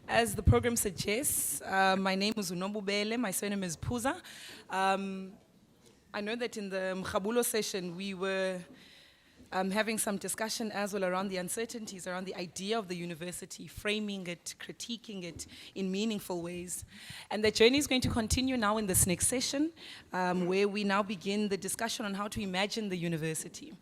As the program suggests, my name is Nobubele, my surname is Phuza. I know that in the Mkhabulo session, we were having some discussion as well around the uncertainties, around the idea of the university, framing it, critiquing it in meaningful ways. And the journey is going to continue now in this next session, where we now begin the discussion on how to imagine the university.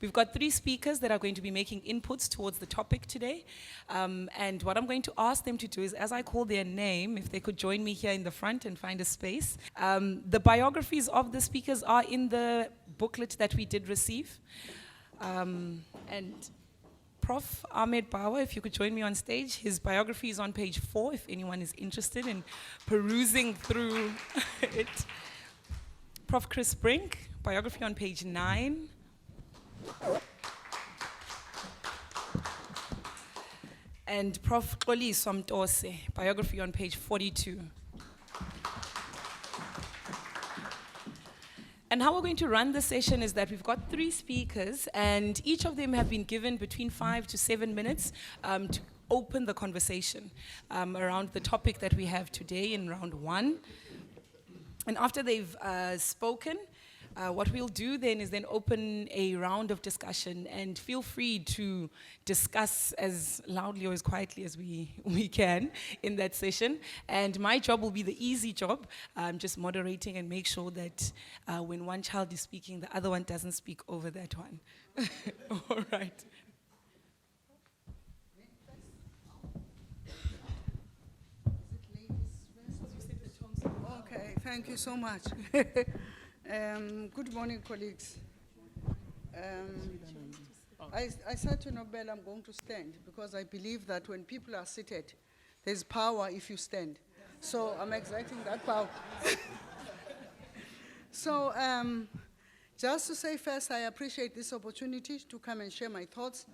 We've got 3 speakers that are going to be making inputs towards the topic today. And what I'm going to ask them to do is, as I call their name, if they could join me here in the front and find a space. The biographies of the speakers are in the booklet that we did receive. And Prof. Ahmed Bawa, if you could join me on stage. His biography is on page 4, if anyone is interested in perusing through it. Prof. Chris Brink, biography on page 9. And Prof. Xoliswa Mtose, biography on page 42. And how we're going to run the session is that we've got 3 speakers, and each of them have been given between 5 to 7 minutes to open the conversation around the topic that we have today in round 1. And after they've spoken, what we'll do then is then open a round of discussion, and feel free to discuss as loudly or as quietly as we can in that session. And my job will be the easy job, just moderating and make sure that when one child is speaking, the other one doesn't speak over that one. All right. Okay, thank you so much. Good morning, colleagues. I said to Nobel I'm going to stand because I believe that when people are seated, there's power if you stand. So I'm exerting that power. So just to say first, I appreciate this opportunity to come and share my thoughts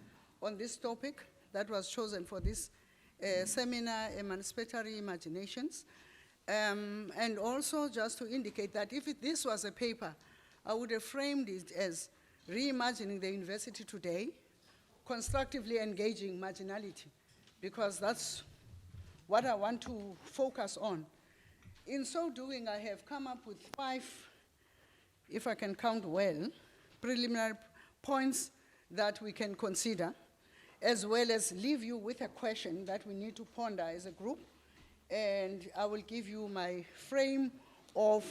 on this topic that was chosen for this seminar, Emancipatory Imaginations. And also just to indicate that if this was a paper, I would have framed it as Reimagining the University Today, Constructively Engaging Marginality, because that's what I want to focus on. In so doing, I have come up with 5, if I can count well, preliminary points that we can consider, as well as leave you with a question that we need to ponder as a group. And I will give you my frame of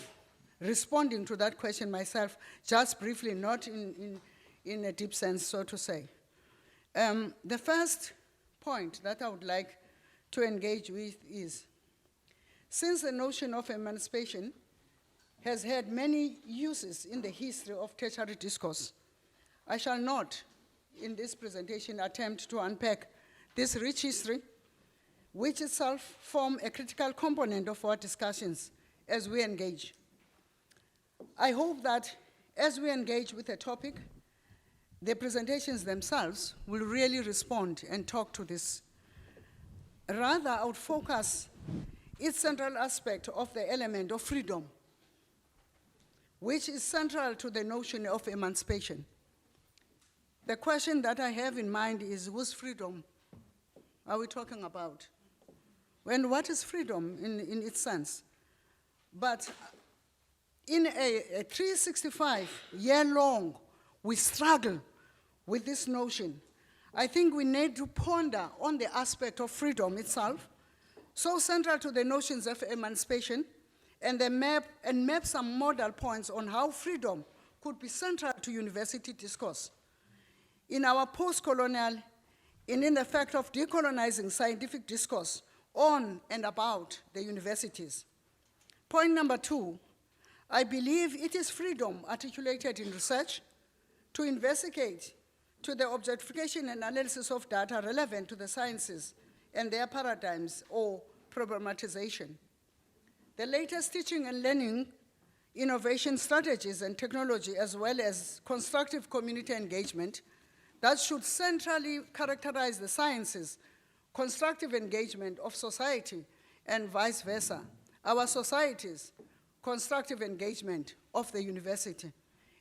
responding to that question myself, just briefly, not in a deep sense, so to say. The first point that I would like to engage with is, since the notion of emancipation has had many uses in the history of tertiary discourse, I shall not, in this presentation, attempt to unpack this rich history, which itself form a critical component of our discussions as we engage. I hope that as we engage with a topic, the presentations themselves will really respond and talk to this. Rather, I would focus its central aspect of the element of freedom, which is central to the notion of emancipation. The question that I have in mind is, whose freedom are we talking about? And what is freedom in its sense? But in a 365-year-long, we struggle with this notion. I think we need to ponder on the aspect of freedom itself, so central to the notions of emancipation, and map some model points on how freedom could be central to university discourse. In our post-colonial, and in the fact of decolonizing scientific discourse, on and about the universities. Point number 2, I believe it is freedom articulated in research to investigate to the objectification and analysis of data relevant to the sciences and their paradigms or problematization. The latest teaching and learning, innovation strategies and technology, as well as constructive community engagement that should centrally characterize the sciences, constructive engagement of society, and vice versa, our societies, constructive engagement of the university.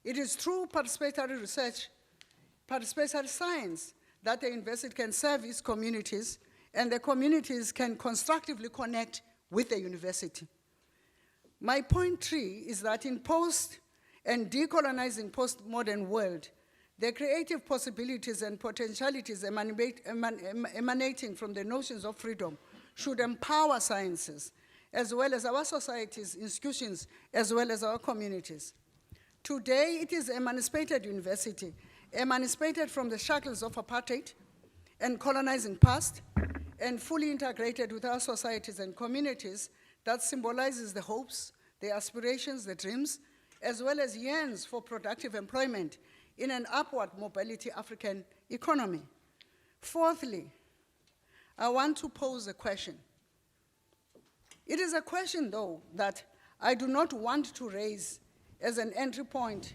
It is through participatory research, participatory science, that the university can serve its communities and the communities can constructively connect with the university. My point 3 is that in post and decolonizing postmodern world, the creative possibilities and potentialities emanating from the notions of freedom should empower sciences, as well as our societies, institutions, as well as our communities. Today, it is emancipated university, emancipated from the shackles of apartheid and colonizing past, and fully integrated with our societies and communities that symbolizes the hopes, the aspirations, the dreams, as well as yearns for productive employment in an upward mobility African economy. Fourthly, I want to pose a question. It is a question, though, that I do not want to raise as an entry point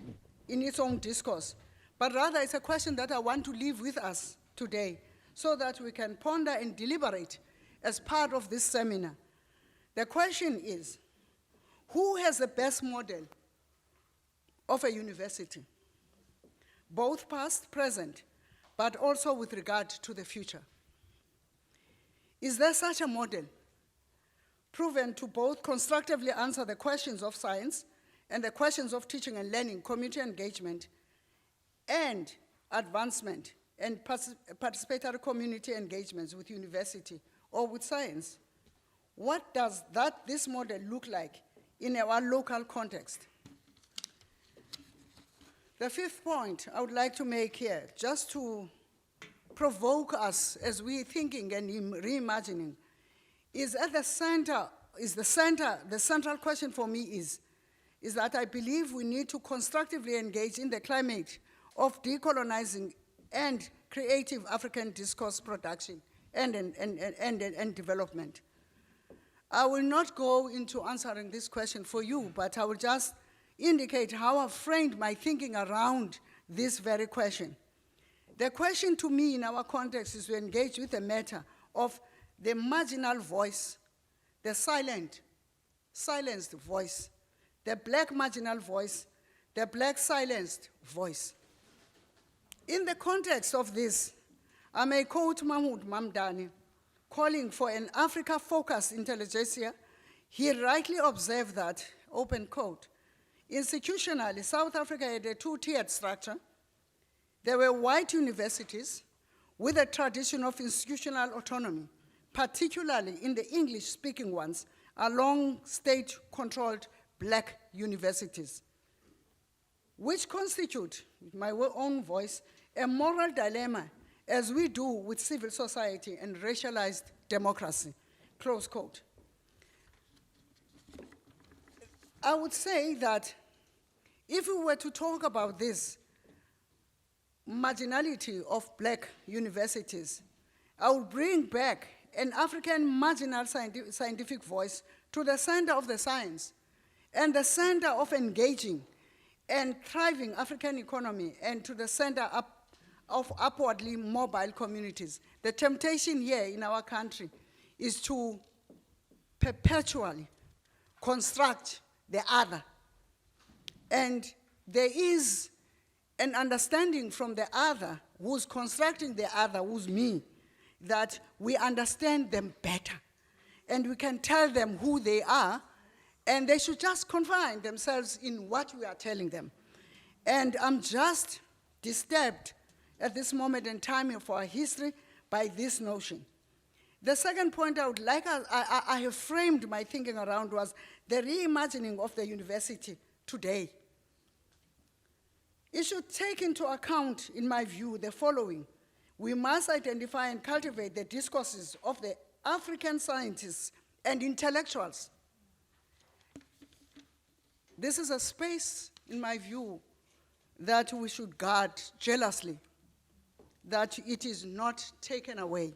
in its own discourse, but rather it's a question that I want to leave with us today so that we can ponder and deliberate as part of this seminar. The question is, who has the best model of a university, both past, present, but also with regard to the future? Is there such a model proven to both constructively answer the questions of science and the questions of teaching and learning, community engagement, and advancement and participatory community engagements with university or with science? What does this model look like in our local context? The fifth point I would like to make here, just to provoke us as we're thinking and reimagining, is at the center, the central question for me is that I believe we need to constructively engage in the climate of decolonizing and creative African discourse production and development. I will not go into answering this question for you, but I will just indicate how I've framed my thinking around this very question. The question to me in our context is to engage with the matter of the marginal voice, the silenced voice, the black marginal voice, the black silenced voice. In the context of this, I may quote Mahmoud Mamdani, calling for an Africa-focused intelligentsia. He rightly observed that, open quote, institutionally, South Africa had a two-tiered structure. There were white universities with a tradition of institutional autonomy, particularly in the English-speaking ones, along state-controlled black universities, which constitute, with my own voice, a moral dilemma as we do with civil society and racialized democracy, close quote. I would say that if we were to talk about this marginality of black universities, I would bring back an African marginal scientific voice to the center of the science and the center of engaging and thriving African economy and to the center of upwardly mobile communities. The temptation here in our country is to perpetually construct the other. And there is an understanding from the other, who's constructing the other, who's me, that we understand them better. And we can tell them who they are, and they should just confine themselves in what we are telling them. And I'm just disturbed at this moment in time of our history by this notion. The second point I would like, I have framed my thinking around was the reimagining of the university today. It should take into account, in my view, the following. We must identify and cultivate the discourses of the African scientists and intellectuals. This is a space, in my view, that we should guard jealously, that it is not taken away.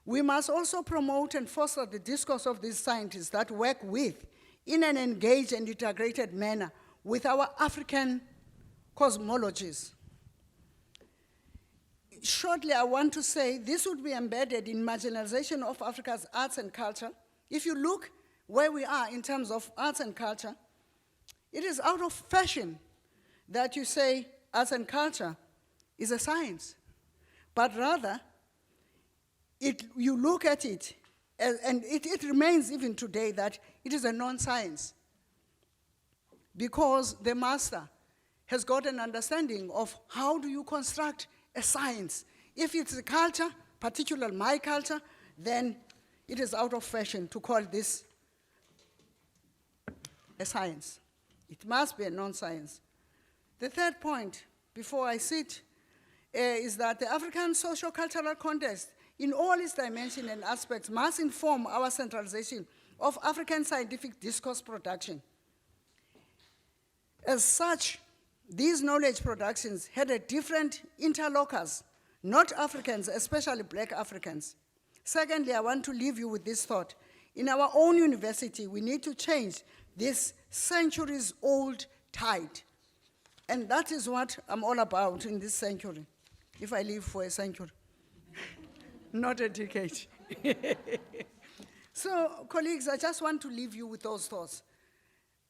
We must also promote and foster the discourse of these scientists that work with, in an engaged and integrated manner, with our African cosmologies. Shortly, I want to say this would be embedded in marginalization of Africa's arts and culture. If you look where we are in terms of arts and culture, it is out of fashion that you say arts and culture is a science, but rather you look at it, and it remains even today that it is a non-science, because the master has got an understanding of how do you construct a science. If it's a culture, particularly my culture, then it is out of fashion to call this a science. It must be a non-science. The third point, before I sit, is that the African socio-cultural context, in all its dimensions and aspects, must inform our centralization of African scientific discourse production. As such, these knowledge productions had a different interlocutors, not Africans, especially Black Africans. Secondly, I want to leave you with this thought. In our own university, we need to change this centuries-old tide. And that is what I'm all about in this century, if I live for a century, not a decade. So, colleagues, I just want to leave you with those thoughts.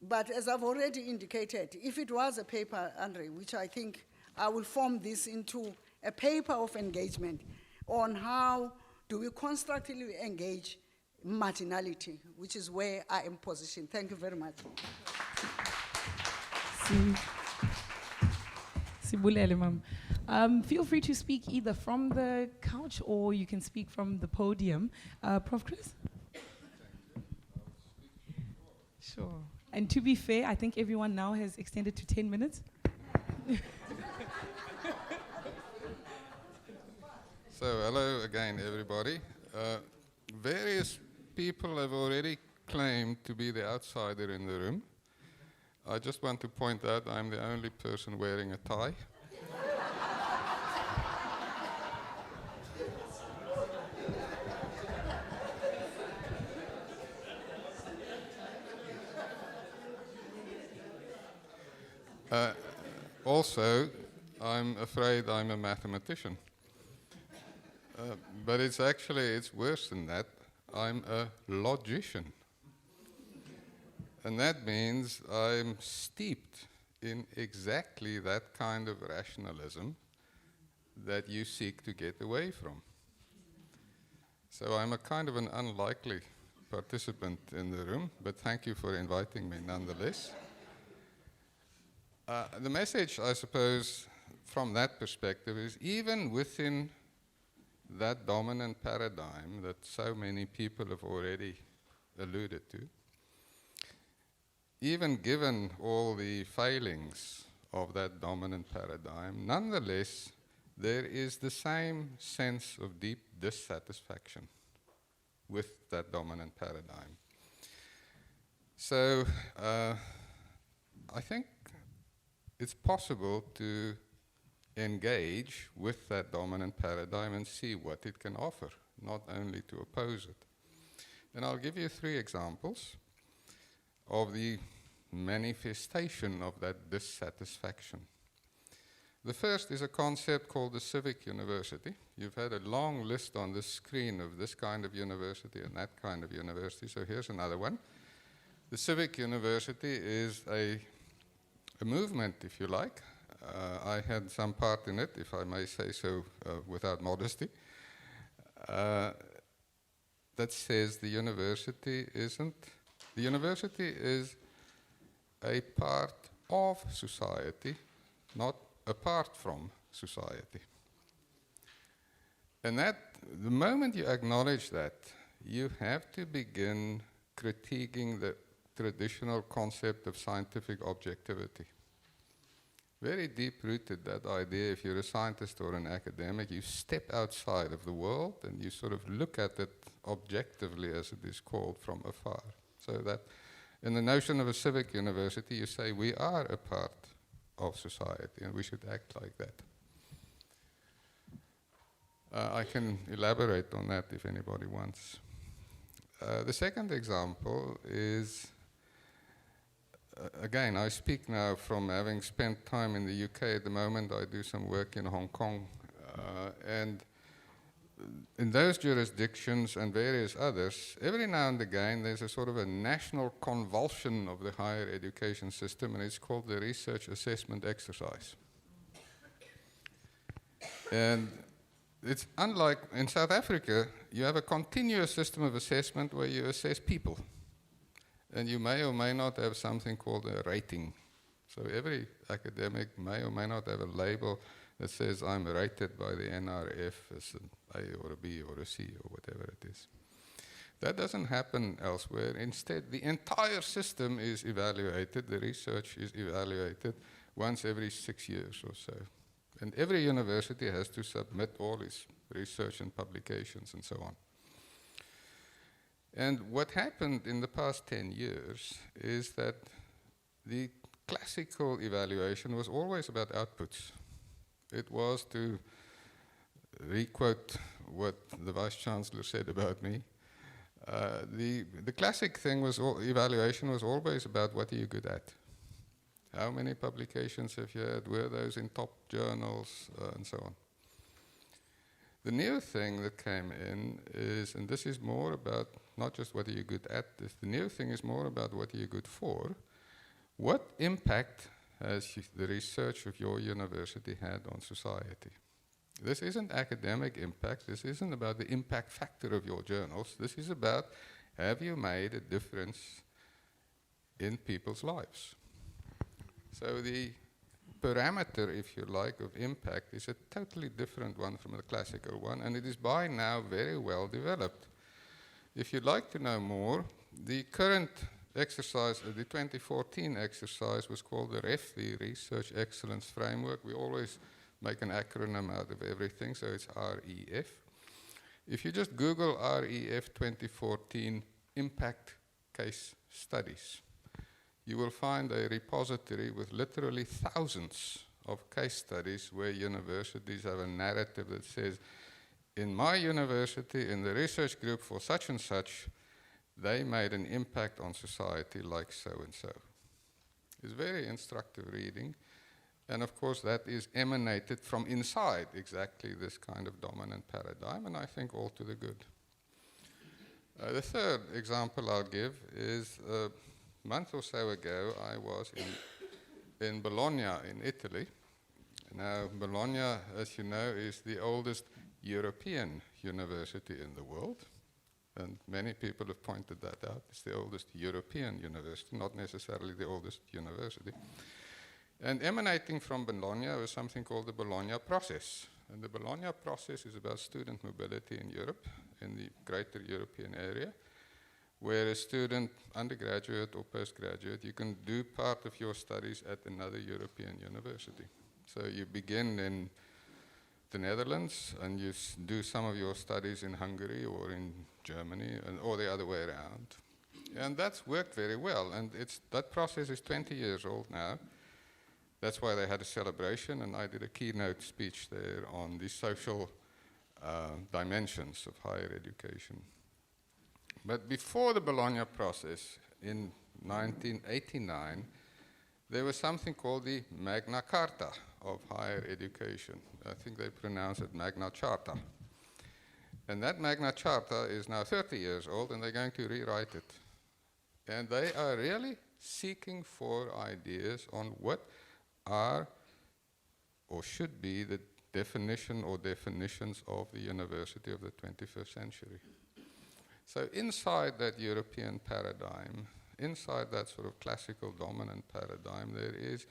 But as I've already indicated, if it was a paper, Andre, which I think I will form this into a paper of engagement on how do we constructively engage marginality, which is where I am positioned. Thank you very much. Sibulele, ma'am. Feel free to speak either from the couch or you can speak from the podium. Prof. Chris? Sure. And to be fair, I think everyone now has extended to 10 minutes. So, hello again, everybody. Various people have already claimed to be the outsider in the room. I just want to point out I'm the only person wearing a tie. Also, I'm afraid I'm a mathematician. But it's worse than that. I'm a logician. And that means I'm steeped in exactly that kind of rationalism that you seek to get away from. So I'm a kind of an unlikely participant in the room, but thank you for inviting me nonetheless. The message, I suppose, from that perspective is even within that dominant paradigm that so many people have already alluded to, even given all the failings of that dominant paradigm, nonetheless, there is the same sense of deep dissatisfaction with that dominant paradigm. So I think it's possible to engage with that dominant paradigm and see what it can offer, not only to oppose it. And I'll give you 3 examples of the manifestation of that dissatisfaction. The first is a concept called the civic university. You've had a long list on the screen of this kind of university and that kind of university, so here's another one. The civic university is a movement, if you like. I had some part in it, if I may say so without modesty, that says the university is a part of society, not apart from society. And that, the moment you acknowledge that, you have to begin critiquing the traditional concept of scientific objectivity. Very deep-rooted, that idea, if you're a scientist or an academic, you step outside of the world and you sort of look at it objectively, as it is called, from afar. So that in the notion of a civic university, you say we are a part of society and we should act like that. I can elaborate on that if anybody wants. The second example is, again, I speak now from having spent time in the UK. At the moment, I do some work in Hong Kong. And in those jurisdictions and various others, every now and again, there's a sort of a national convulsion of the higher education system, and it's called the research assessment exercise. And it's unlike in South Africa, you have a continuous system of assessment where you assess people. And you may or may not have something called a rating. So every academic may or may not have a label that says I'm rated by the NRF as an A or a B or a C or whatever it is. That doesn't happen elsewhere. Instead, the entire system is evaluated, the research is evaluated once every 6 years or so. And every university has to submit all its research and publications and so on. And what happened in the past 10 years is that the classical evaluation was always about outputs. It was, to re-quote what the Vice-Chancellor said about me, the classic thing was, evaluation was always about what are you good at. How many publications have you had? Were those in top journals? And so on. The new thing that came in is, and this is more about not just what are you good at, the new thing is more about what are you good for. What impact has the research of your university had on society? This isn't academic impact. This isn't about the impact factor of your journals. This is about, have you made a difference in people's lives? So the parameter, if you like, of impact is a totally different one from the classical one, and it is by now very well developed. If you'd like to know more, the current exercise, the 2014 exercise was called the REF, the Research Excellence Framework. We always make an acronym out of everything, so it's REF. If you just Google REF 2014 Impact Case Studies, you will find a repository with literally thousands of case studies where universities have a narrative that says, in my university, in the research group for such and such, they made an impact on society like so and so. It's very instructive reading. And of course, that is emanated from inside exactly this kind of dominant paradigm, and I think all to the good. The third example I'll give is a month or so ago, I was in Bologna in Italy. Now, Bologna, as you know, is the oldest European university in the world. And many people have pointed that out. It's the oldest European university, not necessarily the oldest university. And emanating from Bologna was something called the Bologna process. And the Bologna process is about student mobility in Europe, in the greater European area, where a student, undergraduate or postgraduate, you can do part of your studies at another European university. So you begin in the Netherlands and you do some of your studies in Hungary or in Germany, or the other way around. And that's worked very well. And that process is 20 years old now. That's why they had a celebration, and I did a keynote speech there on the social dimensions of higher education. But before the Bologna process, in 1989, there was something called the Magna Carta of higher education. I think they pronounce it Magna Charta. And that Magna Charta is now 30 years old, and they're going to rewrite it. And they are really seeking for ideas on what are or should be the definition or definitions of the university of the 21st century. So inside that European paradigm, inside that sort of classical dominant paradigm, there is,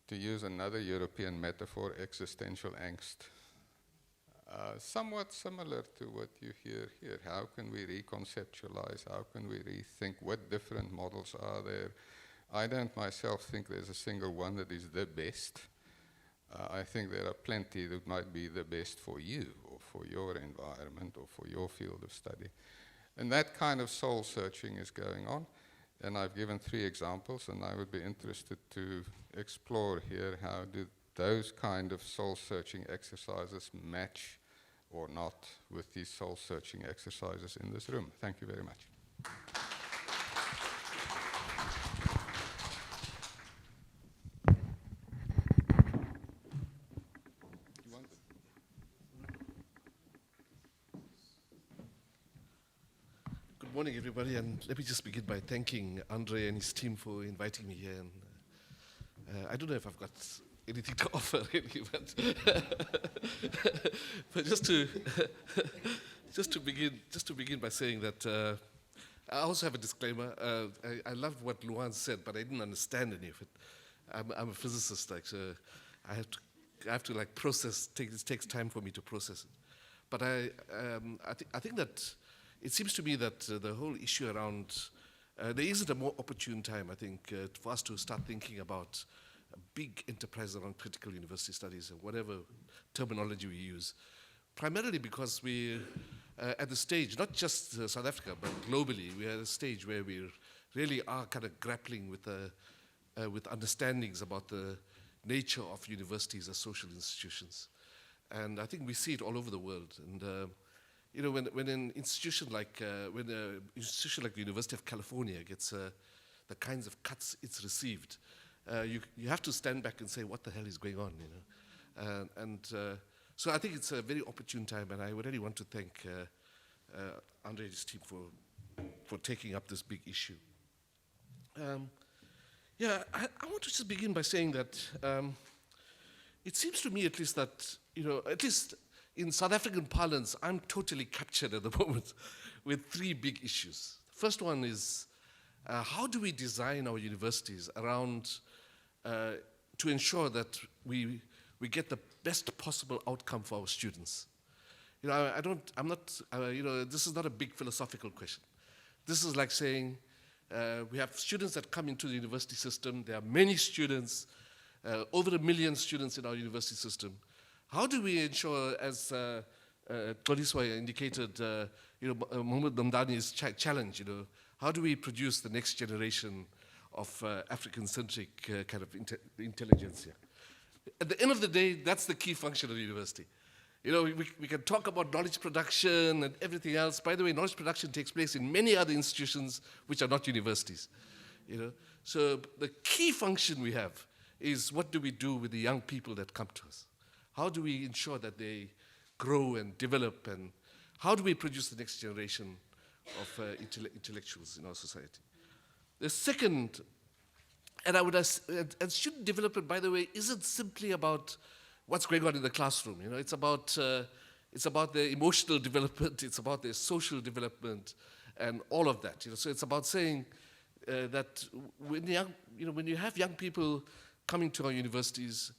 to use another European metaphor, existential angst. Somewhat similar to what you hear here. How can we reconceptualize? How can we rethink? What different models are there? I don't myself think there's a single one that is the best. I think there are plenty that might be the best for you or for your environment or for your field of study. And that kind of soul searching is going on. And I've given 3 examples, and I would be interested to explore here how do those kind of soul searching exercises match or not with these soul searching exercises in this room. Thank you very much. Good morning, everybody, and let me just begin by thanking Andre and his team for inviting me here. And, I don't know if I've got anything to offer, really, but just to begin by saying that I also have a disclaimer. I loved what Luan said, but I didn't understand any of it. I'm a physicist, like, so I have to like process. It takes time for me to process it. But I think that it seems to me that the whole issue around there isn't a more opportune time, I think, for us to start thinking about a big enterprise around critical university studies, and whatever terminology we use, primarily because we're at the stage, not just South Africa, but globally, we're at a stage where we really are kind of grappling with understandings about the nature of universities as social institutions. And I think we see it all over the world. And you know, when an institution like the University of California gets the kinds of cuts it's received, you have to stand back and say, what the hell is going on, you know? So I think it's a very opportune time, and I really want to thank Andre and his team for taking up this big issue. Yeah, I want to just begin by saying that it seems to me, at least, that, you know, at least in South African parlance, I'm totally captured at the moment with three big issues. The first one is how do we design our universities around to ensure that we get the best possible outcome for our students? You know, you know, this is not a big philosophical question. This is like saying, we have students that come into the university system. There are many students, over 1 million students in our university system. How do we ensure, as Xoliswa indicated, you know, Mohammed Namdani's challenge, you know, how do we produce the next generation of African-centric kind of intelligentsia? At the end of the day, that's the key function of the university. You know, we can talk about knowledge production and everything else. By the way, knowledge production takes place in many other institutions which are not universities. You know, so the key function we have is, what do we do with the young people that come to us? How do we ensure that they grow and develop, and how do we produce the next generation of intellectuals in our society? The second, and student development, by the way, isn't simply about what's going on in the classroom. You know, it's about their emotional development, it's about their social development, and all of that. You know, so it's about saying that when you have young people coming to our universities,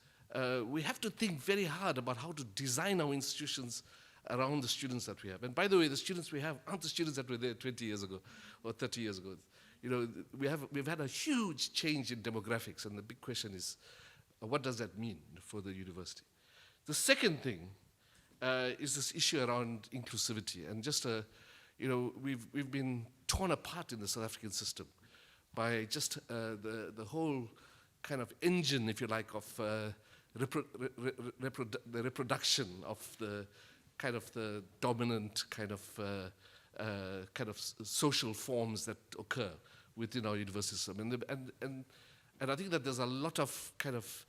we have to think very hard about how to design our institutions around the students that we have. And by the way, the students we have aren't the students that were there 20 years ago or 30 years ago. You know, we've had a huge change in demographics, and the big question is, what does that mean for the university? The second thing is this issue around inclusivity, and just you know, we've been torn apart in the South African system by just the whole kind of engine, if you like, of the reproduction of the kind of the dominant kind of social forms that occur within our university system. And I think that there's a lot of kind of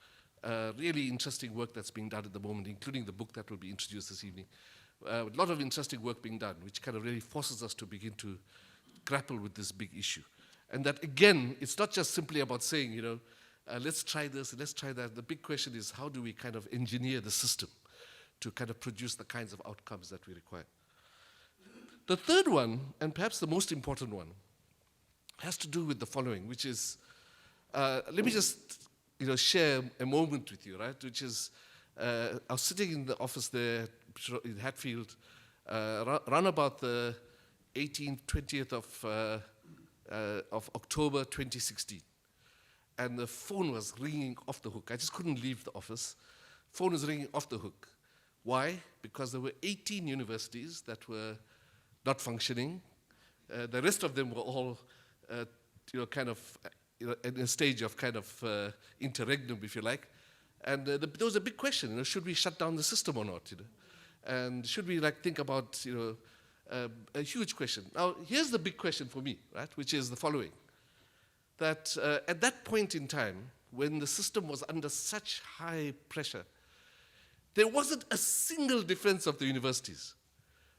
really interesting work that's being done at the moment, including the book that will be introduced this evening. A lot of interesting work being done, which kind of really forces us to begin to grapple with this big issue. And that, again, it's not just simply about saying, you know, let's try this, let's try that. The big question is, how do we kind of engineer the system to kind of produce the kinds of outcomes that we require? The third one, and perhaps the most important one, has to do with the following, which is, let me just, you know, share a moment with you, right? Which is, I was sitting in the office there in Hatfield, around about the 18th, 20th of October 2016. And the phone was ringing off the hook. I just couldn't leave the office. Phone was ringing off the hook. Why? Because there were 18 universities that were not functioning. The rest of them were all, you know, kind of, you know, in a stage of kind of interregnum, if you like. And there was a big question, you know, should we shut down the system or not? You know? And should we like think about, you know, a huge question. Now, here's the big question for me, right, which is the following. That at that point in time, when the system was under such high pressure, there wasn't a single defense of the universities.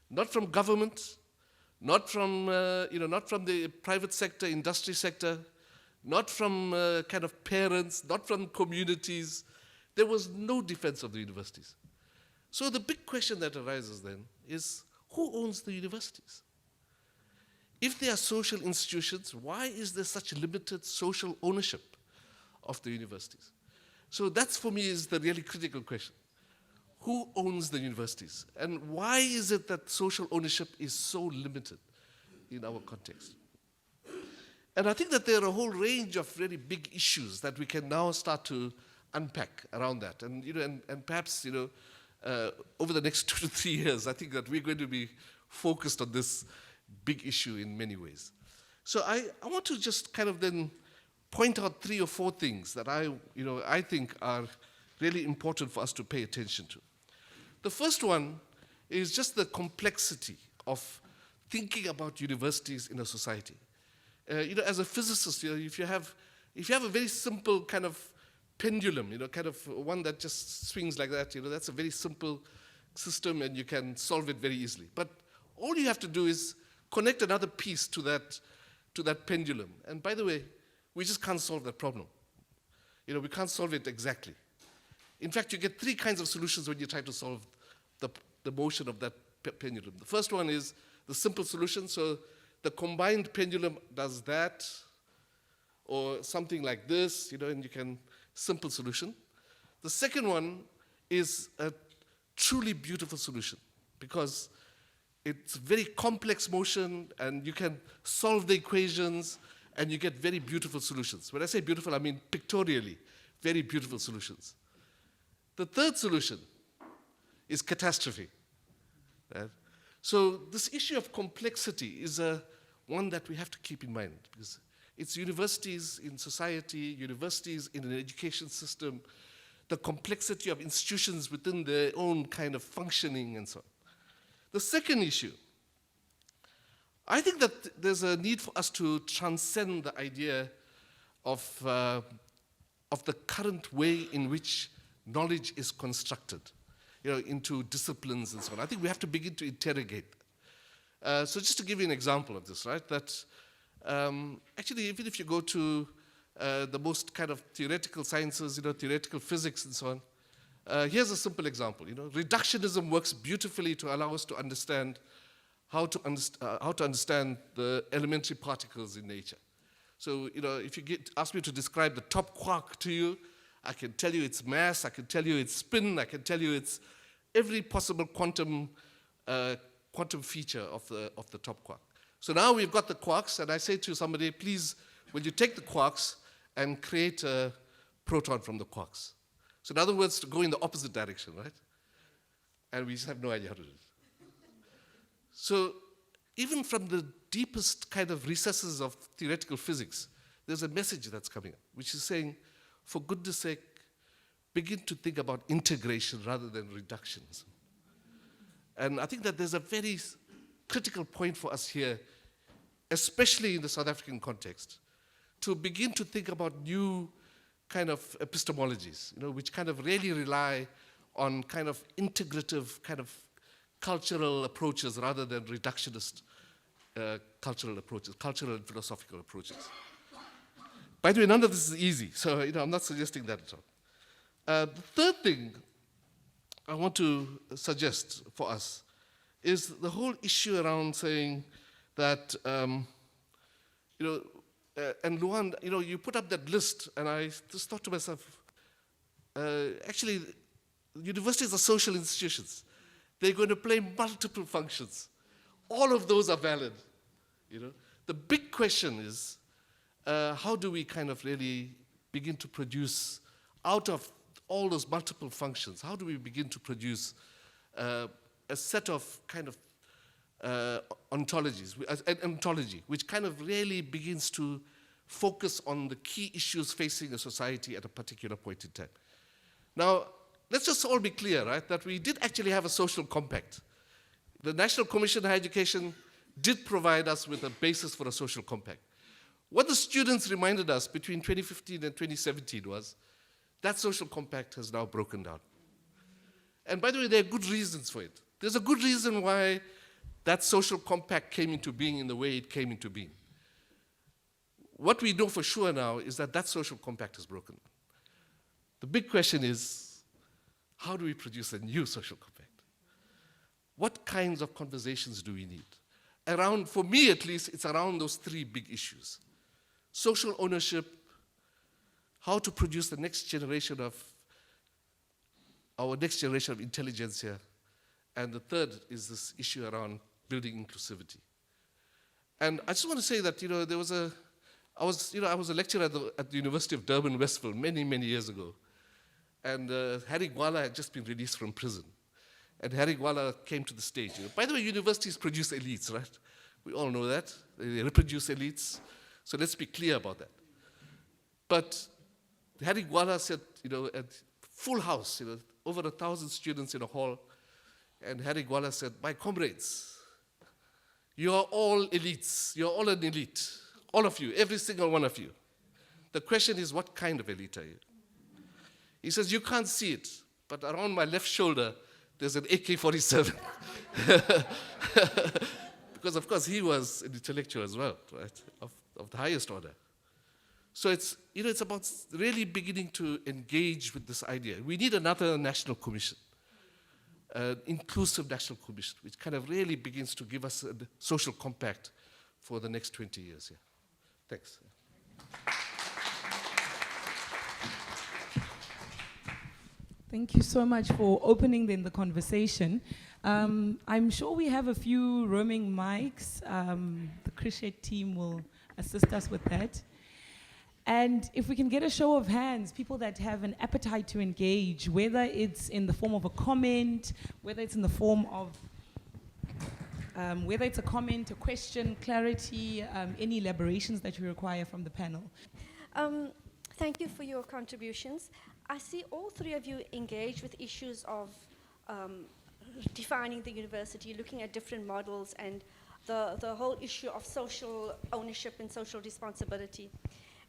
Not from government, not from, you know, not from the private sector, industry sector, not from kind of parents, not from communities. there was no defense of the universities. So the big question that arises then is, who owns the universities? If they are social institutions, why is there such limited social ownership of the universities? So that's, for me, is the really critical question. Who owns the universities? And why is it that social ownership is so limited in our context? And I think that there are a whole range of really big issues that we can now start to unpack around that. And, and perhaps, over the next 2 to 3 years, I think that we're going to be focused on this big issue in many ways. So I want to just kind of then point out 3 or 4 things that I think are really important for us to pay attention to. The first one is just the complexity of thinking about universities in a society. As a physicist, if you have a very simple kind of pendulum, kind of one that just swings like that, that's a very simple system and you can solve it very easily. But all you have to do is connect another piece to that pendulum. And by the way, we just can't solve that problem. We can't solve it exactly. In fact, you get 3 kinds of solutions when you try to solve the motion of that pendulum. The first one is the simple solution. So the combined pendulum does that, or something like this, and you can, simple solution. The second one is a truly beautiful solution because it's very complex motion and you can solve the equations and you get very beautiful solutions. When I say beautiful, I mean pictorially, very beautiful solutions. The third solution is catastrophe. Right? So this issue of complexity is one that we have to keep in mind because it's universities in society, universities in an education system, the complexity of institutions within their own kind of functioning and so on. The second issue, I think that there's a need for us to transcend the idea of the current way in which knowledge is constructed, into disciplines and so on. I think we have to begin to interrogate. So just to give you an example of this, right, that actually even if you go to the most kind of theoretical sciences, theoretical physics and so on, here's a simple example. Reductionism works beautifully to allow us to understand how to understand the elementary particles in nature. So, if you ask me to describe the top quark to you, I can tell you its mass, I can tell you its spin, I can tell you its every possible quantum feature of the top quark. So now we've got the quarks, and I say to somebody, please, will you take the quarks and create a proton from the quarks? So in other words, to go in the opposite direction, right? And we just have no idea how to do it. So even from the deepest kind of recesses of theoretical physics, there's a message that's coming up, which is saying, for goodness sake, begin to think about integration rather than reductions. And I think that there's a very critical point for us here, especially in the South African context, to begin to think about new kind of epistemologies, which kind of really rely on kind of integrative kind of cultural approaches rather than reductionist cultural approaches, cultural and philosophical approaches. By the way, none of this is easy, so I'm not suggesting that at all. The third thing I want to suggest for us is the whole issue around saying that, and Luan, you put up that list, and I just thought to myself, actually, universities are social institutions. They're going to play multiple functions. All of those are valid. The big question is, how do we kind of really begin to produce, out of all those multiple functions, how do we begin to produce a set of kind of ontologies, an ontology, which kind of really begins to focus on the key issues facing a society at a particular point in time. Now, let's just all be clear, right, that we did actually have a social compact. The National Commission on Higher Education did provide us with a basis for a social compact. What the students reminded us between 2015 and 2017 was that social compact has now broken down. And by the way, there are good reasons for it. There's a good reason why that social compact came into being in the way it came into being. What we know for sure now is that that social compact is broken. The big question is, how do we produce a new social compact? What kinds of conversations do we need? Around, for me at least, it's around those three big issues. Social ownership, how to produce the next generation of, our next generation of intelligentsia, and the third is this issue around building inclusivity. And I just want to say that, I was a lecturer at the University of Durban, Westville, many, many years ago. And Harry Gwala had just been released from prison. And Harry Gwala came to the stage. By the way, universities produce elites, right? We all know that. They reproduce elites. So let's be clear about that. But Harry Gwala said, at full house, over 1,000 students in a hall. And Harry Gwala said, my comrades, you are all elites. You're all an elite. All of you, every single one of you. The question is, what kind of elite are you? He says, you can't see it, but around my left shoulder, there's an AK-47. Because, of course, he was an intellectual as well, right, of the highest order. So it's about really beginning to engage with this idea. We need another national commission, an inclusive national commission, which kind of really begins to give us a social compact for the next 20 years. Yeah. Thanks. Thank you so much for opening then the conversation. I'm sure we have a few roaming mics. The CriSHET team will assist us with that. And if we can get a show of hands, people that have an appetite to engage, whether it's in the form of a comment, whether it's in the form of, whether it's a comment, a question, clarity, any elaborations that you require from the panel. Thank you for your contributions. I see all three of you engage with issues of defining the university, looking at different models, and the whole issue of social ownership and social responsibility.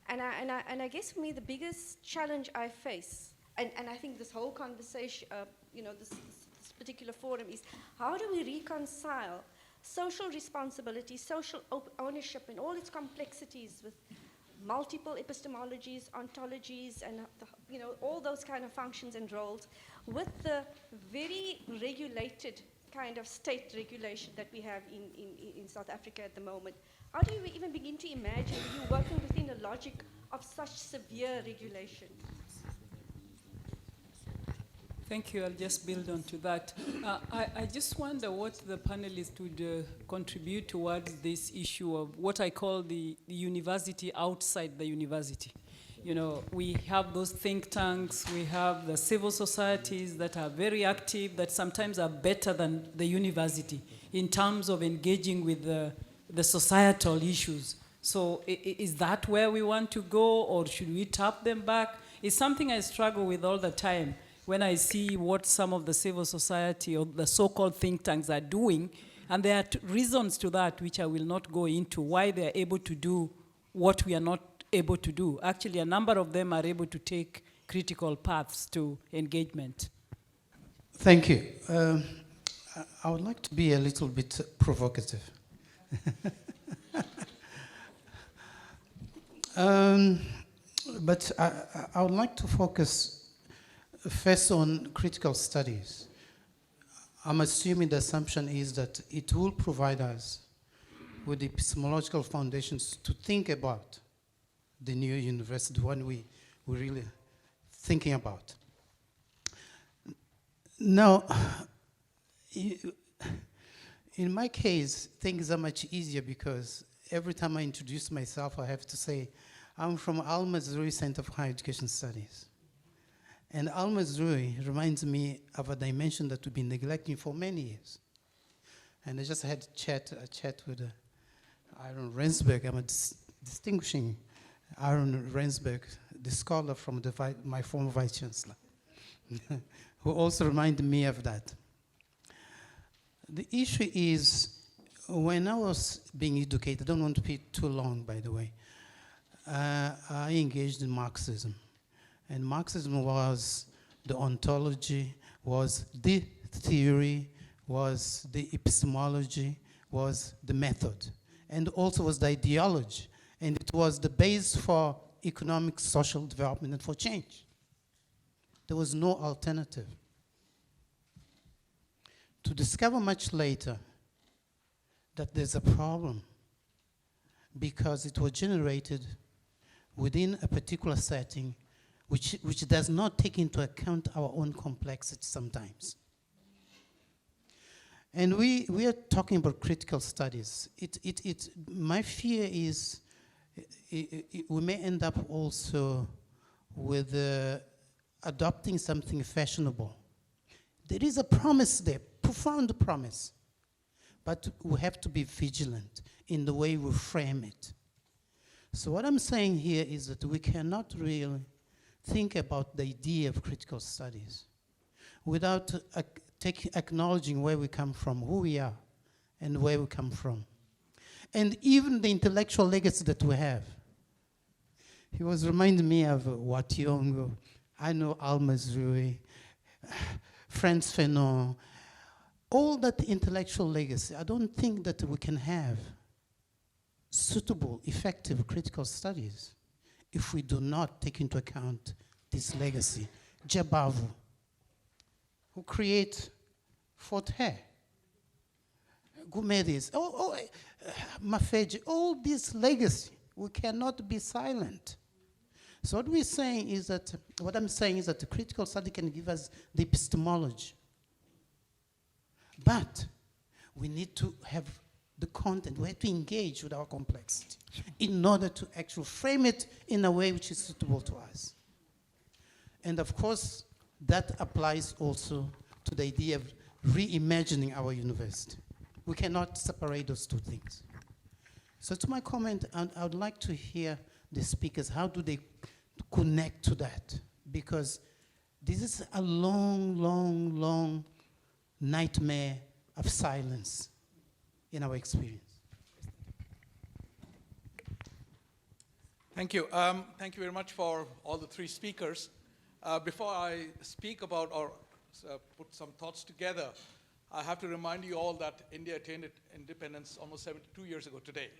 And I guess for me, the biggest challenge I face, and I think this whole conversation, this particular forum is, how do we reconcile social responsibility, social ownership, and all its complexities with multiple epistemologies, ontologies, and all those kind of functions and roles, with the very regulated kind of state regulation that we have in South Africa at the moment. How do you even begin to imagine you working within a logic of such severe regulation? Thank you. I'll just build on to that. I just wonder what the panelists would contribute towards this issue of what I call the university outside the university. We have those think tanks, we have the civil societies that are very active, that sometimes are better than the university in terms of engaging with the societal issues. So is that where we want to go, or should we tap them back? It's something I struggle with all the time when I see what some of the civil society or the so-called think tanks are doing, and there are reasons to that which I will not go into, why they are able to do what we are not able to do. Actually, a number of them are able to take critical paths to engagement. Thank you. I would like to be a little bit provocative. But I would like to focus first on critical studies. I'm assuming the assumption is that it will provide us with the epistemological foundations to think about the new university, one we're really thinking about. Now, in my case, things are much easier because every time I introduce myself, I have to say, I'm from Al-Mazrui Center for Higher Education Studies. And Al-Mazrui reminds me of a dimension that we've been neglecting for many years. And I just had a chat with Aaron Rensberg. I'm distinguishing Aaron Rensberg, the scholar from my former Vice-Chancellor, who also reminded me of that. The issue is, when I was being educated, I don't want to be too long, by the way, I engaged in Marxism. And Marxism was the ontology, was the theory, was the epistemology, was the method, and also was the ideology. And it was the base for economic, social development and for change. There was no alternative. To discover much later that there's a problem because it was generated within a particular setting which does not take into account our own complexity sometimes. And we are talking about critical studies. My fear is we may end up also with adopting something fashionable. There is a promise there, profound promise, but we have to be vigilant in the way we frame it. So what I'm saying here is that we cannot really think about the idea of critical studies without acknowledging where we come from, who we are, and where we come from. And even the intellectual legacy that we have. He was reminding me of Wat Yongo. I know Al-Mazrui, Frantz Fanon, all that intellectual legacy. I don't think that we can have suitable, effective critical studies if we do not take into account this legacy. Jabavu, who create Fort Hare, Gumedis, Mafeji, all this legacy, we cannot be silent. So what I'm saying is that the critical study can give us the epistemology. But we need to have the content, we have to engage with our complexity in order to actually frame it in a way which is suitable to us. And of course, that applies also to the idea of reimagining our university. We cannot separate those two things. So to my comment, I would like to hear the speakers, how do they connect to that? Because this is a long, long, long nightmare of silence in our experience. Thank you. Thank you very much for all the three speakers. Before I speak about or put some thoughts together, I have to remind you all that India attained independence almost 72 years ago today.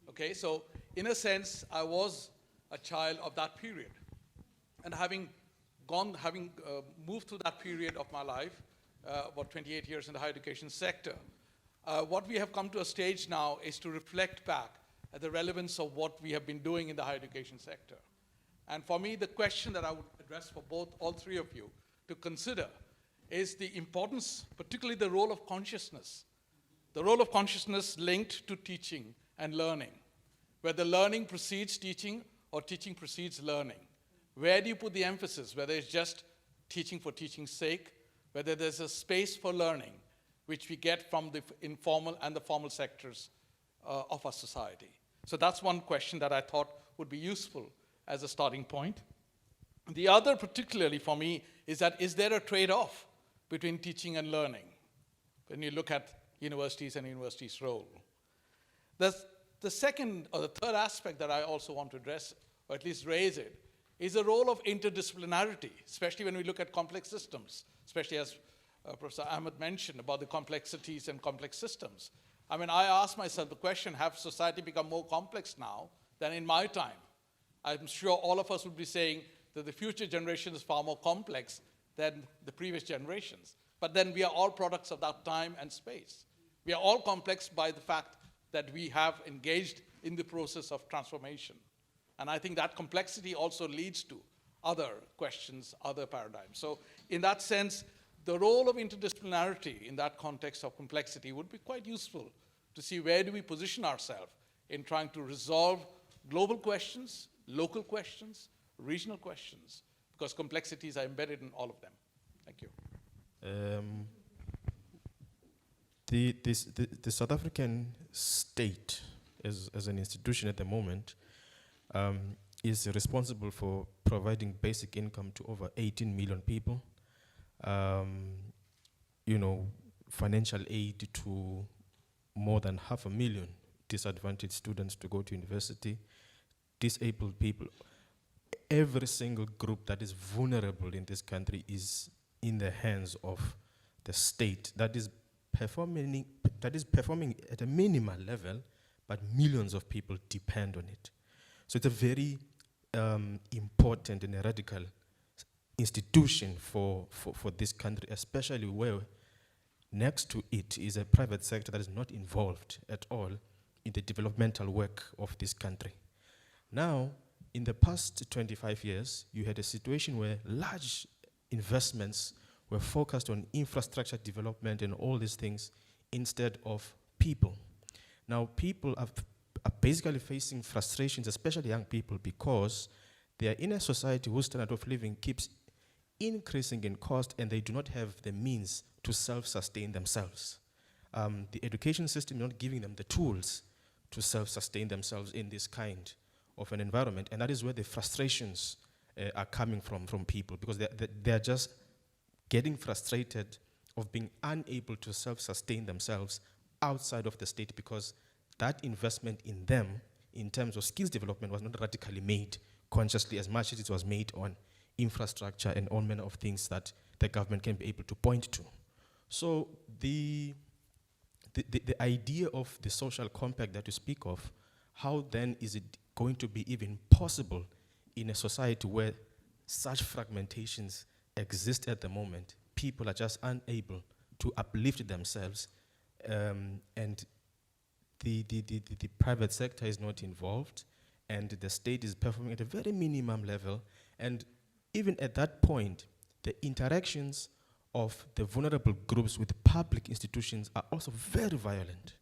Okay, so in a sense, I was a child of that period. And having moved through that period of my life, about 28 years in the higher education sector, what we have come to a stage now is to reflect back at the relevance of what we have been doing in the higher education sector. And for me, the question that I would address for all three of you to consider is the importance, particularly the role of consciousness. The role of consciousness linked to teaching and learning, whether learning precedes teaching or teaching precedes learning. Where do you put the emphasis, whether it's just teaching for teaching's sake, whether there's a space for learning, which we get from the informal and the formal sectors of our society. So that's one question that I thought would be useful as a starting point. The other, particularly for me, is that is there a trade-off between teaching and learning when you look at universities and universities' role? The second or the third aspect that I also want to address, or at least raise it, is the role of interdisciplinarity, especially when we look at complex systems, especially as Professor Ahmed mentioned about the complexities and complex systems. I mean, I ask myself the question, have society become more complex now than in my time? I'm sure all of us would be saying that the future generation is far more complex than the previous generations. But then we are all products of that time and space. We are all complex by the fact that we have engaged in the process of transformation. And I think that complexity also leads to other questions, other paradigms. So in that sense, the role of interdisciplinarity in that context of complexity would be quite useful to see where do we position ourselves in trying to resolve global questions, local questions, regional questions, because complexities are embedded in all of them. Thank you. The South African state as an institution at the moment is responsible for providing basic income to over 18 million people. Financial aid to more than 500,000 disadvantaged students to go to university, disabled people. Every single group that is vulnerable in this country is in the hands of the state that is performing at a minimal level, but millions of people depend on it. So it's a very important and a radical institution for this country, especially where next to it is a private sector that is not involved at all in the developmental work of this country. Now, in the past 25 years, you had a situation where large investments were focused on infrastructure development and all these things instead of people. Now, people are basically facing frustrations, especially young people, because they are in a society whose standard of living keeps increasing in cost and they do not have the means to self-sustain themselves. The education system is not giving them the tools to self-sustain themselves in this kind of an environment, and that is where the frustrations are coming from people, because they're just getting frustrated of being unable to self-sustain themselves outside of the state, because that investment in them in terms of skills development was not radically made consciously as much as it was made on infrastructure and all manner of things that the government can be able to point to. So the idea of the social compact that you speak of, how then is it going to be even possible in a society where such fragmentations exist at the moment? People are just unable to uplift themselves, and the private sector is not involved, and the state is performing at a very minimum level, and even at that point, the interactions of the vulnerable groups with public institutions are also very violent.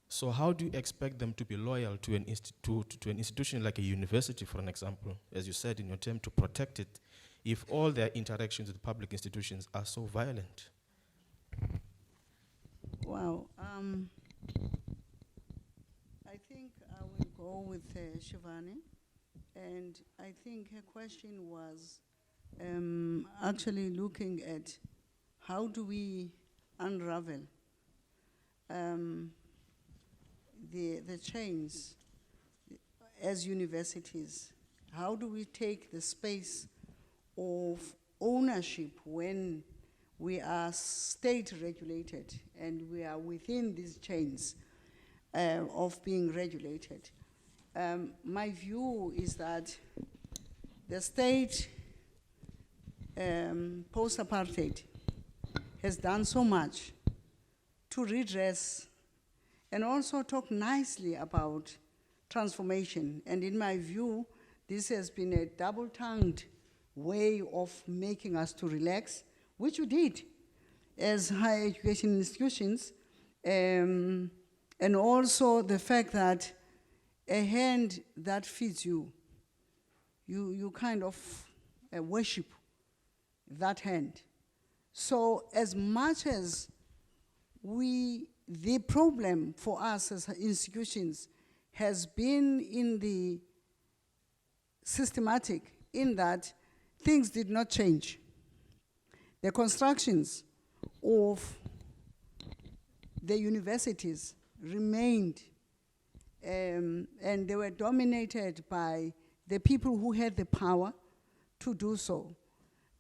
So how do you expect them to be loyal to an institution like a university, for an example, as you said in your term, to protect it, if all their interactions with public institutions are so violent? Wow. I think I will go with Shivani. And I think her question was actually looking at how do we unravel the chains as universities. How do we take the space of ownership when we are state regulated and we are within these chains of being regulated? My view is that the state, post-apartheid, has done so much to redress and also talk nicely about transformation. And in my view, this has been a double-tongued way of making us to relax, which we did as higher education institutions, and also the fact that a hand that feeds you, you kind of worship that hand. So as much as the problem for us as institutions has been in the systematic, in that things did not change. The constructions of the universities remained, and they were dominated by the people who had the power to do so.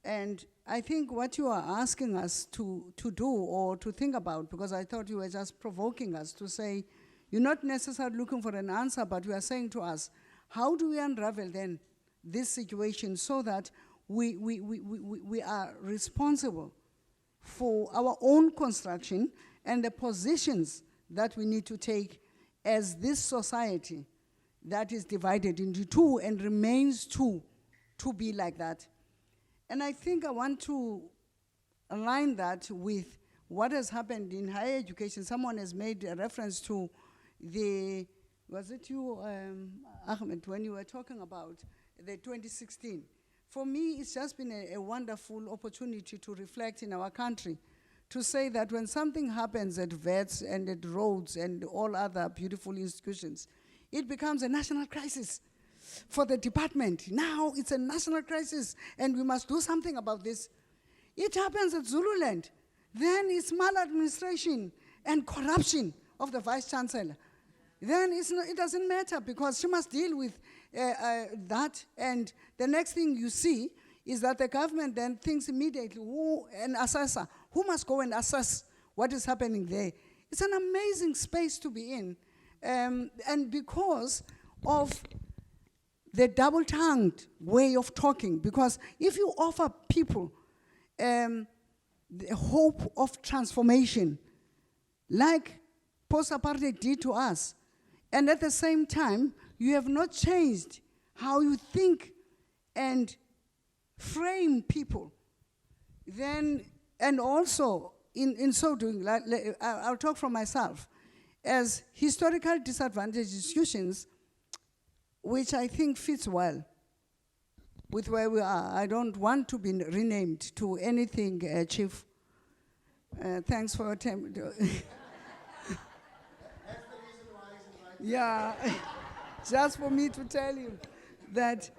And I think what you are asking us to do or to think about, because I thought you were just provoking us to say, you're not necessarily looking for an answer, but you are saying to us, how do we unravel then this situation so that we are responsible for our own construction and the positions that we need to take as this society that is divided into two and remains to be like that. And I think I want to align that with what has happened in higher education. Someone has made a reference to was it you, Ahmed, when you were talking about the 2016. For me, it's just been a wonderful opportunity to reflect in our country, to say that when something happens at VETS and at roads and all other beautiful institutions, it becomes a national crisis for the department. Now it's a national crisis and we must do something about this. It happens at Zululand. Then it's maladministration and corruption of the Vice-Chancellor. Then it doesn't matter because she must deal with that. And the next thing you see is that the government then thinks immediately, an assessor, who must go and assess what is happening there? It's an amazing space to be in. And because of the double-tongued way of talking, because if you offer people the hope of transformation, like post-apartheid did to us, and at the same time, you have not changed how you think and frame people, then, and also, in so doing, I'll talk from myself, as historical disadvantaged institutions, which I think fits well with where we are. I don't want to be renamed to anything, Chief. Thanks for your time. Yeah, just for me to tell you that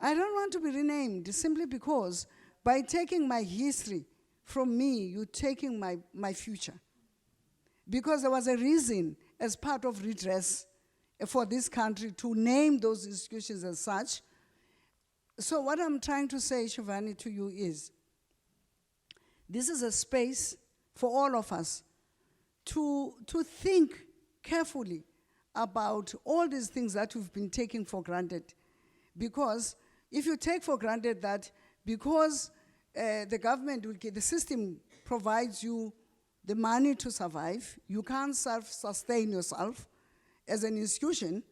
I don't want to be renamed simply because by taking my history from me, you're taking my future. Because there was a reason as part of redress for this country to name those institutions as such. So what I'm trying to say, Shivani, to you is, this is a space for all of us to think carefully about all these things that we've been taking for granted. Because if you take for granted that because the government, the system provides you the money to survive, you can't self-sustain yourself as an institution,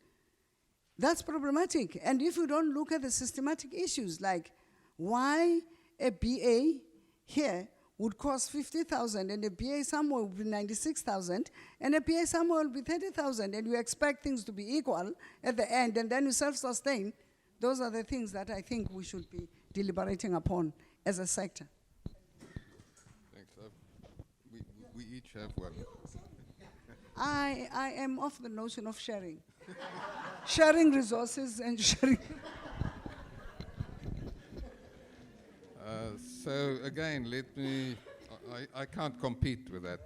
that's problematic. And if you don't look at the systematic issues, like why a BA here would cost 50,000 and a BA somewhere would be 96,000 and a BA somewhere will be 30,000 and you expect things to be equal at the end and then you self-sustain, those are the things that I think we should be deliberating upon as a sector. Thanks. We each have one. I am of the notion of sharing. Sharing resources and sharing. So again, I can't compete with that.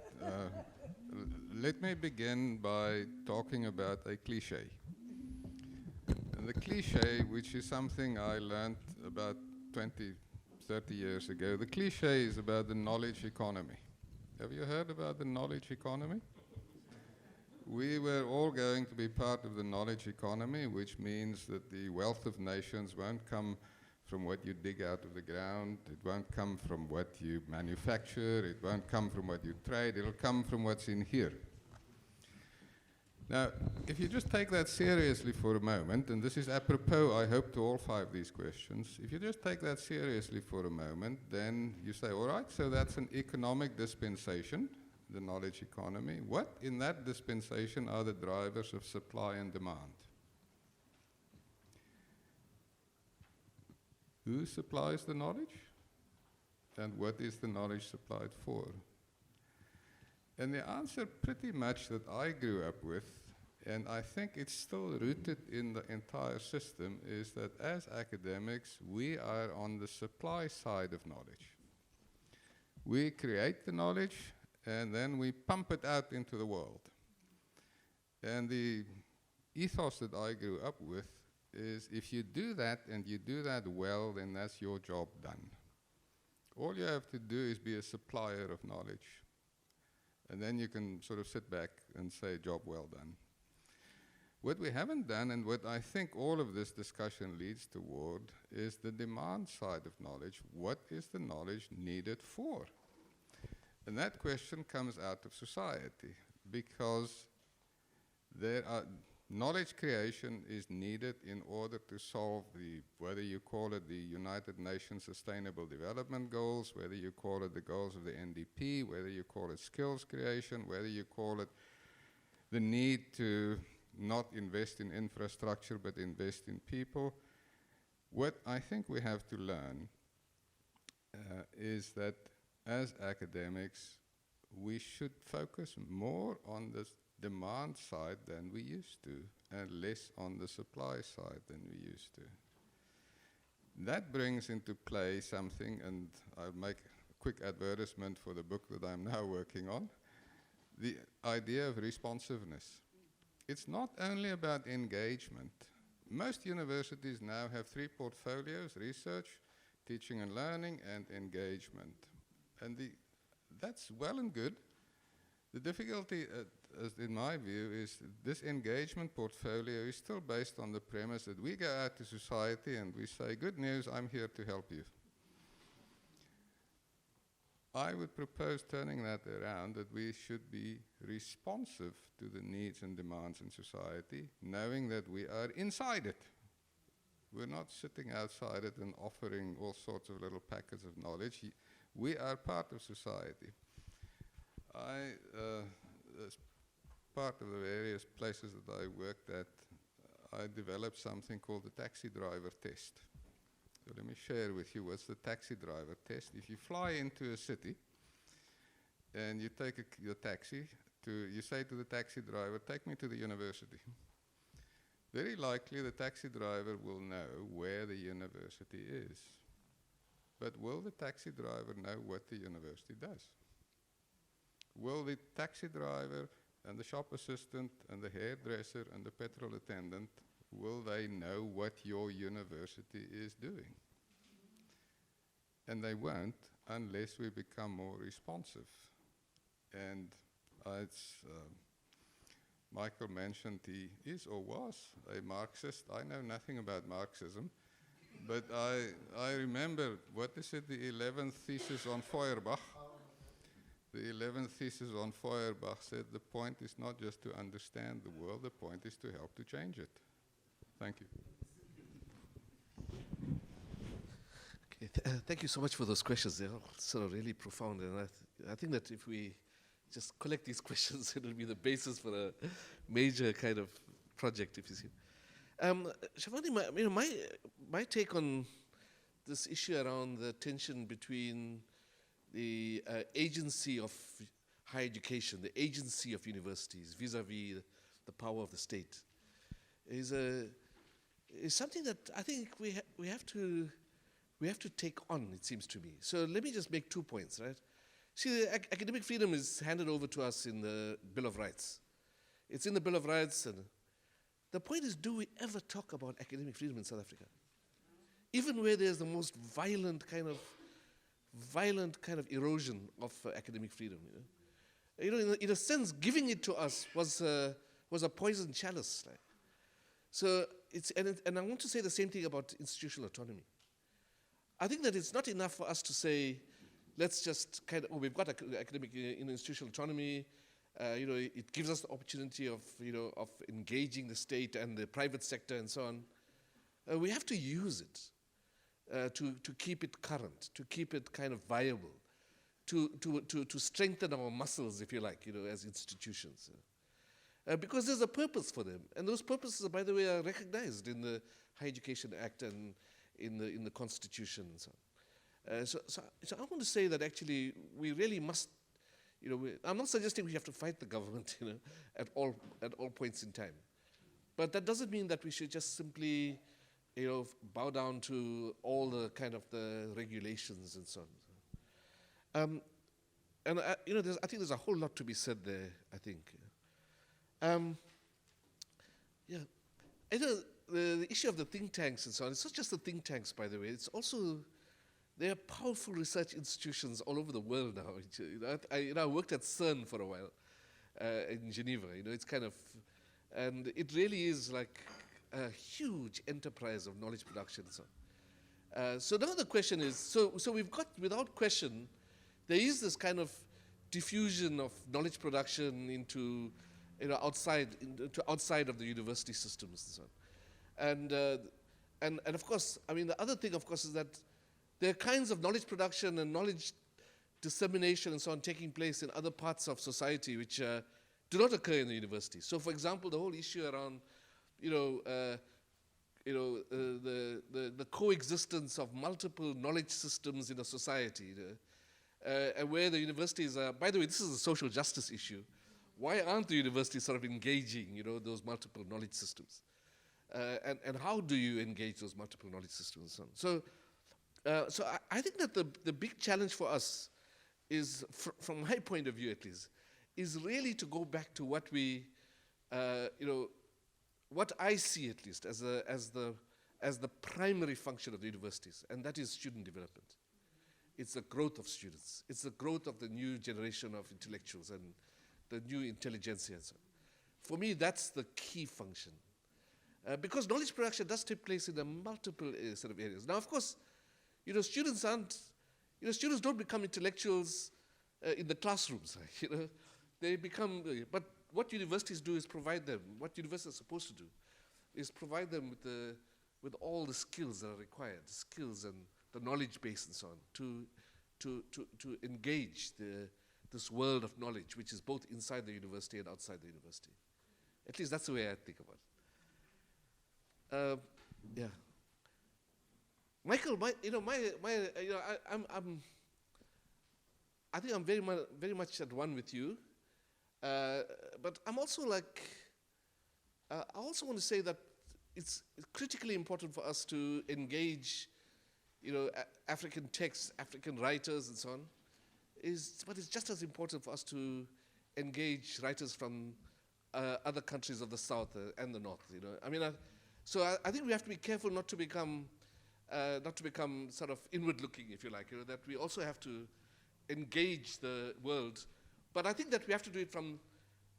Let me begin by talking about a cliche. And the cliche, which is something I learned about 20, 30 years ago, the cliche is about the knowledge economy. Have you heard about the knowledge economy? We were all going to be part of the knowledge economy, which means that the wealth of nations won't come from what you dig out of the ground, it won't come from what you manufacture, it won't come from what you trade, it'll come from what's in here. Now, if you just take that seriously for a moment, and this is apropos, I hope, to all 5 these questions, if you just take that seriously for a moment, then you say, all right, so that's an economic dispensation, the knowledge economy. What in that dispensation are the drivers of supply and demand? Who supplies the knowledge? And what is the knowledge supplied for? And the answer pretty much that I grew up with, and I think it's still rooted in the entire system, is that as academics, we are on the supply side of knowledge. We create the knowledge, and then we pump it out into the world. And the ethos that I grew up with is if you do that and you do that well, then that's your job done. All you have to do is be a supplier of knowledge. And then you can sort of sit back and say, job well done. What we haven't done, and what I think all of this discussion leads toward, is the demand side of knowledge. What is the knowledge needed for? And that question comes out of society, because knowledge creation is needed in order to solve whether you call it the United Nations Sustainable Development Goals, whether you call it the goals of the NDP, whether you call it skills creation, whether you call it the need to not invest in infrastructure but invest in people. What I think we have to learn is that as academics, we should focus more on the demand side than we used to, and less on the supply side than we used to. That brings into play something, and I'll make a quick advertisement for the book that I'm now working on, the idea of responsiveness. It's not only about engagement. Most universities now have 3 portfolios: research, teaching and learning, and engagement. And that's well and good. The difficulty in my view, is this engagement portfolio is still based on the premise that we go out to society and we say, good news, I'm here to help you. I would propose turning that around, that we should be responsive to the needs and demands in society, knowing that we are inside it. We're not sitting outside it and offering all sorts of little packets of knowledge. We are part of society. As part of the various places that I worked at, I developed something called the taxi driver test. So let me share with you what's the taxi driver test. If you fly into a city and you take your taxi, you say to the taxi driver, take me to the university. Very likely the taxi driver will know where the university is. But will the taxi driver know what the university does? Will the taxi driver and the shop assistant and the hairdresser and the petrol attendant, will they know what your university is doing? And they won't unless we become more responsive. And Michael mentioned he is or was a Marxist. I know nothing about Marxism, but I remember, what is it, the 11th thesis on Feuerbach? The 11th thesis on Feuerbach said the point is not just to understand the world, the point is to help to change it. Thank you. Okay, thank you so much for those questions. They're all sort of really profound, and I think that if we just collect these questions, it will be the basis for a major kind of project, if you see. Shavani, my take on this issue around the tension between the agency of higher education, the agency of universities, vis-a-vis the power of the state, is something that I think we have to take on, it seems to me. So let me just make 2 points, right? See, academic freedom is handed over to us in the Bill of Rights. It's in the Bill of Rights, and the point is, do we ever talk about academic freedom in South Africa? Even where there's the most violent kind of erosion of academic freedom. In a sense, giving it to us was a poison chalice. Right? So and I want to say the same thing about institutional autonomy. I think that it's not enough for us to say, let's just we've got academic institutional autonomy. It gives us the opportunity of engaging the state and the private sector and so on. We have to use it. To keep it current, to keep it kind of viable, to strengthen our muscles, if you like, as institutions. Because there's a purpose for them. And those purposes, by the way, are recognized in the Higher Education Act and in the Constitution and so on. So I want to say that actually we really must, I'm not suggesting we have to fight the government, at all points in time. But that doesn't mean that we should just simply bow down to all the kind of the regulations and so on. And I think there's a whole lot to be said there, I think. The issue of the think tanks and so on, it's not just the think tanks, by the way, it's also, there are powerful research institutions all over the world now. I worked at CERN for a while in Geneva, it's kind of, and it really is like a huge enterprise of knowledge production and so on. So now the question is, so we've got, without question, there is this kind of diffusion of knowledge production into, outside of the university systems and so on. And of course, the other thing, of course, is that there are kinds of knowledge production and knowledge dissemination and so on taking place in other parts of society which do not occur in the university. So, for example, the whole issue around the coexistence of multiple knowledge systems in a society, and where the universities are, by the way, this is a social justice issue. Why aren't the universities sort of engaging, those multiple knowledge systems? And how do you engage those multiple knowledge systems? So I think that the big challenge for us is, from my point of view at least, is really to go back to what we, what I see at least as the primary function of the universities, and that is student development. It's the growth of students. It's the growth of the new generation of intellectuals and the new intelligentsia. And so on. For me, that's the key function. Because knowledge production does take place in a multiple set of areas. Now, of course, students don't become intellectuals in the classrooms. They become, but what universities do is provide them, what universities are supposed to do, is provide them with all the skills that are required, the skills and the knowledge base and so on, to engage this world of knowledge, which is both inside the university and outside the university. At least that's the way I think about it. Yeah. Michael, I think I'm very much at one with you, but I'm also like, I also want to say that it's critically important for us to engage, African texts, African writers, and so on. But it's just as important for us to engage writers from other countries of the South and the North. So I think we have to be careful not to become sort of inward-looking, if you like. That we also have to engage the world, but I think that we have to do it from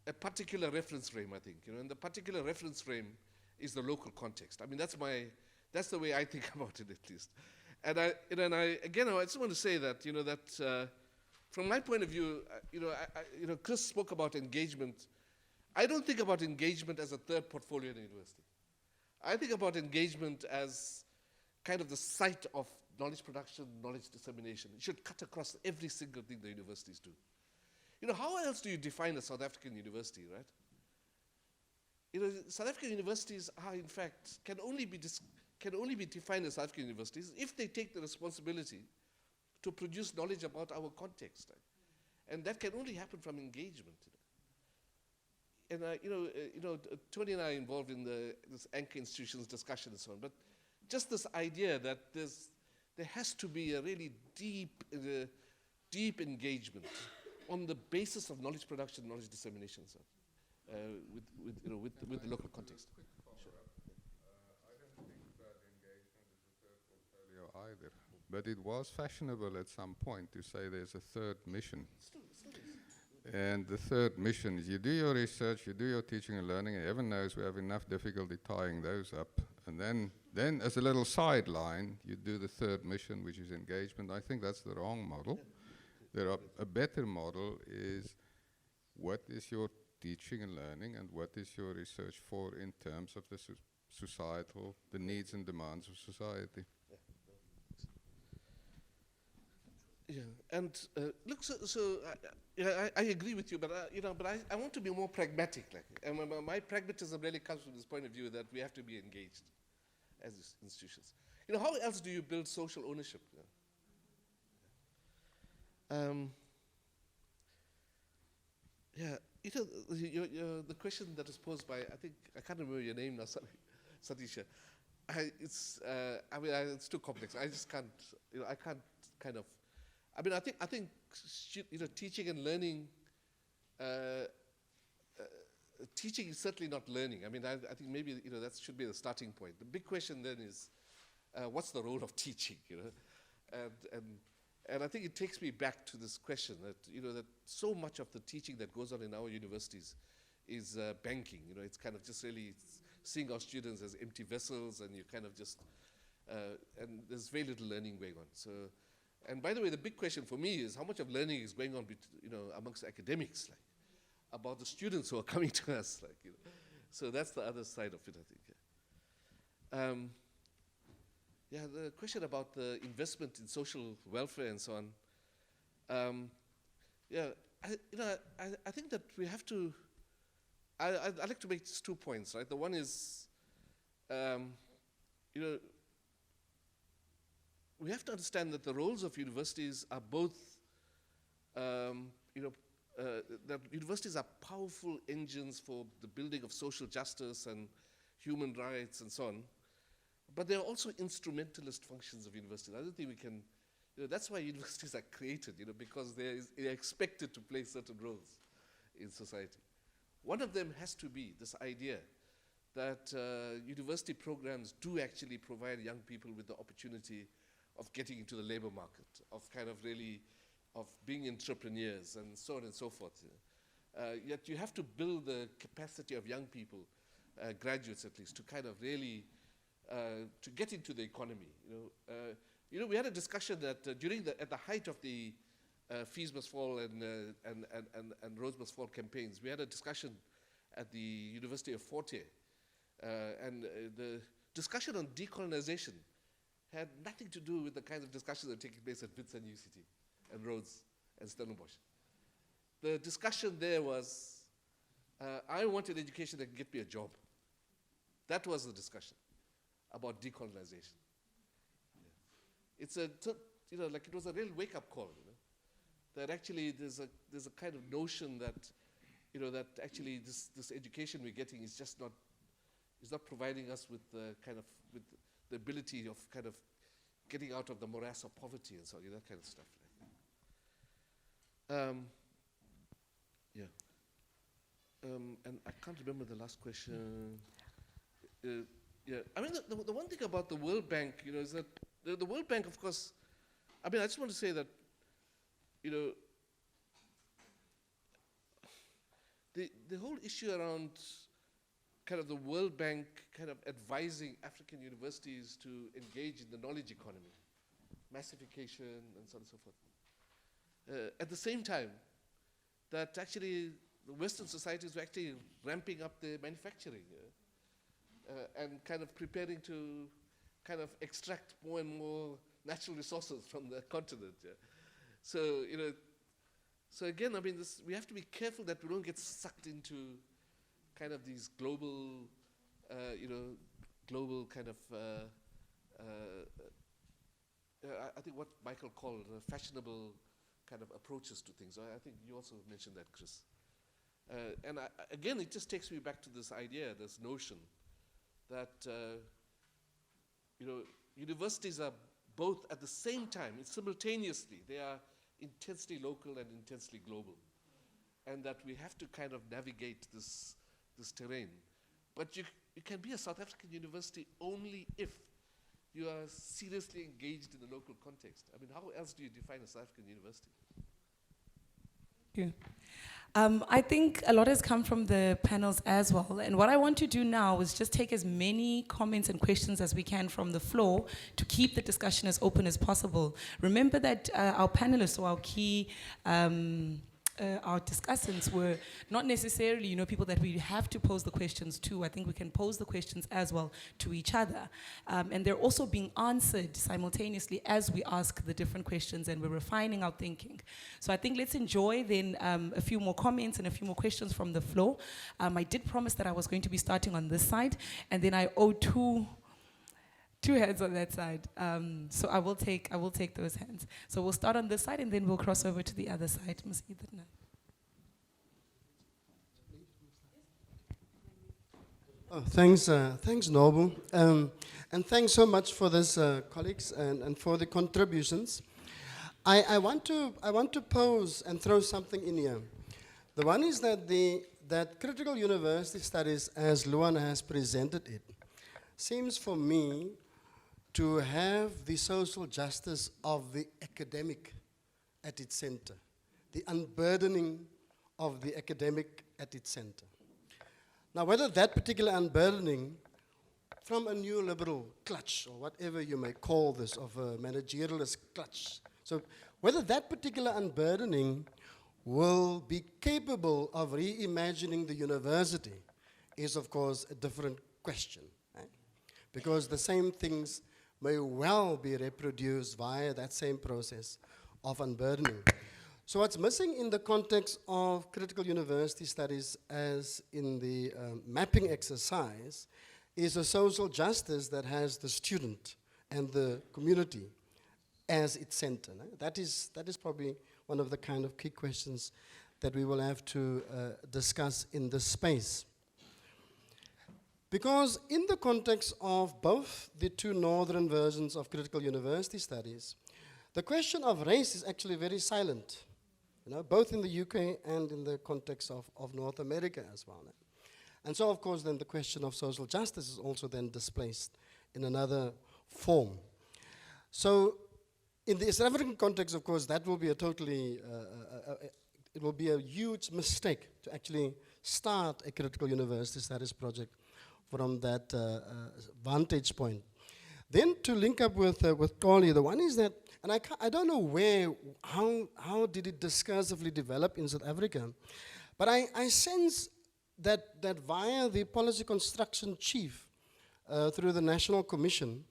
a particular reference frame. I think, and the particular reference frame is the local context. I mean, that's the way I think about it, at least. And I just want to say that that from my point of view, Chris spoke about engagement. I don't think about engagement as a third portfolio in the university. I think about engagement as kind of the site of knowledge production, knowledge dissemination. It should cut across every single thing the universities do. How else do you define a South African university, right? South African universities are, in fact, can only be defined as South African universities if they take the responsibility to produce knowledge about our context, right? And that can only happen from engagement. And Tony and I are involved in this anchor institutions discussion and so on. But just this idea that there has to be a really deep engagement on the basis of knowledge production, knowledge dissemination, so, with the local context. Sure. I don't think that engagement is a third portfolio either. But it was fashionable at some point to say there's a third mission. And the third mission is you do your research, you do your teaching and learning, and heaven knows we have enough difficulty tying those up. And then as a little sideline, you do the third mission, which is engagement. I think that's the wrong model. A better model is what is your teaching and learning and what is your research for in terms of the societal, the needs and demands of society. Yeah, and look, I agree with you, but I want to be more pragmatic. And my pragmatism really comes from this point of view that we have to be engaged as institutions. How else do you build social ownership? The question that was posed by, I can't remember your name now, sorry, Satisha. It's too complex. I just can't. I can't kind of. I think teaching and learning. Teaching is certainly not learning. I think maybe that should be the starting point. The big question then is, what's the role of teaching? And I think it takes me back to this question that that so much of the teaching that goes on in our universities is banking. It's kind of just really seeing our students as empty vessels, and you kind of just and there's very little learning going on. So. And by the way, the big question for me is how much of learning is going on, amongst academics, about the students who are coming to us, So that's the other side of it, I think. The question about the investment in social welfare and so on. I think that we have to. I'd like to make 2 points, right? The one is, we have to understand that the roles of universities are both, that universities are powerful engines for the building of social justice and human rights and so on, but they're also instrumentalist functions of universities. I don't think we can, that's why universities are created, because they're expected to play certain roles in society. One of them has to be this idea that university programs do actually provide young people with the opportunity of getting into the labor market, of kind of really, of being entrepreneurs and so on and so forth. Yet you have to build the capacity of young people, graduates at least, to kind of really to get into the economy. We had a discussion that at the height of the Fees Must Fall and Roads Must Fall campaigns, we had a discussion at the University of Forte, and the discussion on decolonization had nothing to do with the kinds of discussions that are taking place at Wits and UCT and Rhodes and Stellenbosch. The discussion there was, I wanted education that can get me a job. That was the discussion about decolonization. It's it was a real wake-up call, that actually there's a kind of notion that, that actually this education we're getting is just not providing us with the with the ability of kind of getting out of the morass of poverty and so on, that kind of stuff. And I can't remember the last question. I mean, the one thing about the World Bank, is that the World Bank, of course, I mean, I just want to say that, the whole issue around kind of the World Bank kind of advising African universities to engage in the knowledge economy, massification, and so on and so forth. At the same time, that actually the Western societies were actually ramping up their manufacturing and kind of preparing to kind of extract more and more natural resources from the continent. So, so again, I mean, we have to be careful that we don't get sucked into kind of these global, global kind of, I think what Michael called fashionable kind of approaches to things. I think you also mentioned that, Chris. And again, it just takes me back to this idea, this notion that, universities are both at the same time, simultaneously, they are intensely local and intensely global. And that we have to kind of navigate this terrain. But you can be a South African university only if you are seriously engaged in the local context. I mean, how else do you define a South African university? Thank you. I think a lot has come from the panels as well. And what I want to do now is just take as many comments and questions as we can from the floor to keep the discussion as open as possible. Remember that our panelists or our key our discussants were not necessarily, people that we have to pose the questions to. I think we can pose the questions as well to each other. And they're also being answered simultaneously as we ask the different questions and we're refining our thinking. So I think let's enjoy then a few more comments and a few more questions from the floor. I did promise that I was going to be starting on this side, and then I owe two hands on that side. So I will take those hands. So we'll start on this side and then we'll cross over to the other side. Oh, thanks, Nobu. And thanks so much for this, colleagues, and for the contributions. I want to pose and throw something in here. The one is that critical university studies, as Luan has presented it, seems for me to have the social justice of the academic at its center, the unburdening of the academic at its center. Now, whether that particular unburdening from a neoliberal clutch, or whatever you may call this, of a managerialist clutch, so whether that particular unburdening will be capable of reimagining the university is, of course, a different question, right? Because the same things may well be reproduced via that same process of unburdening. So what's missing in the context of critical university studies, as in the mapping exercise, is a social justice that has the student and the community as its center. No? That is probably one of the kind of key questions that we will have to discuss in this space. Because in the context of both the two northern versions of critical university studies, the question of race is actually very silent, both in the UK and in the context of North America as well. And so, of course, then the question of social justice is also then displaced in another form. So in the South African context, of course, that will be a totally it will be a huge mistake to actually start a critical university studies project from that vantage point. Then to link up with Koli, the one is that, and I don't know how did it discursively develop in South Africa, but I sense that via the policy construction chief through the National Commission,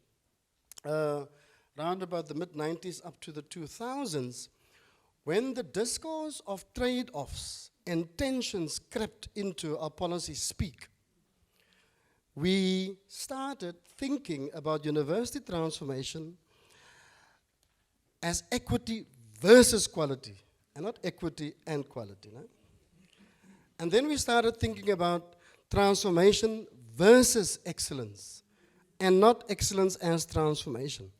around about the mid-90s up to the 2000s, when the discourse of trade-offs and tensions crept into our policy speak, we started thinking about university transformation as equity versus quality, and not equity and quality. No? And then we started thinking about transformation versus excellence, and not excellence as transformation.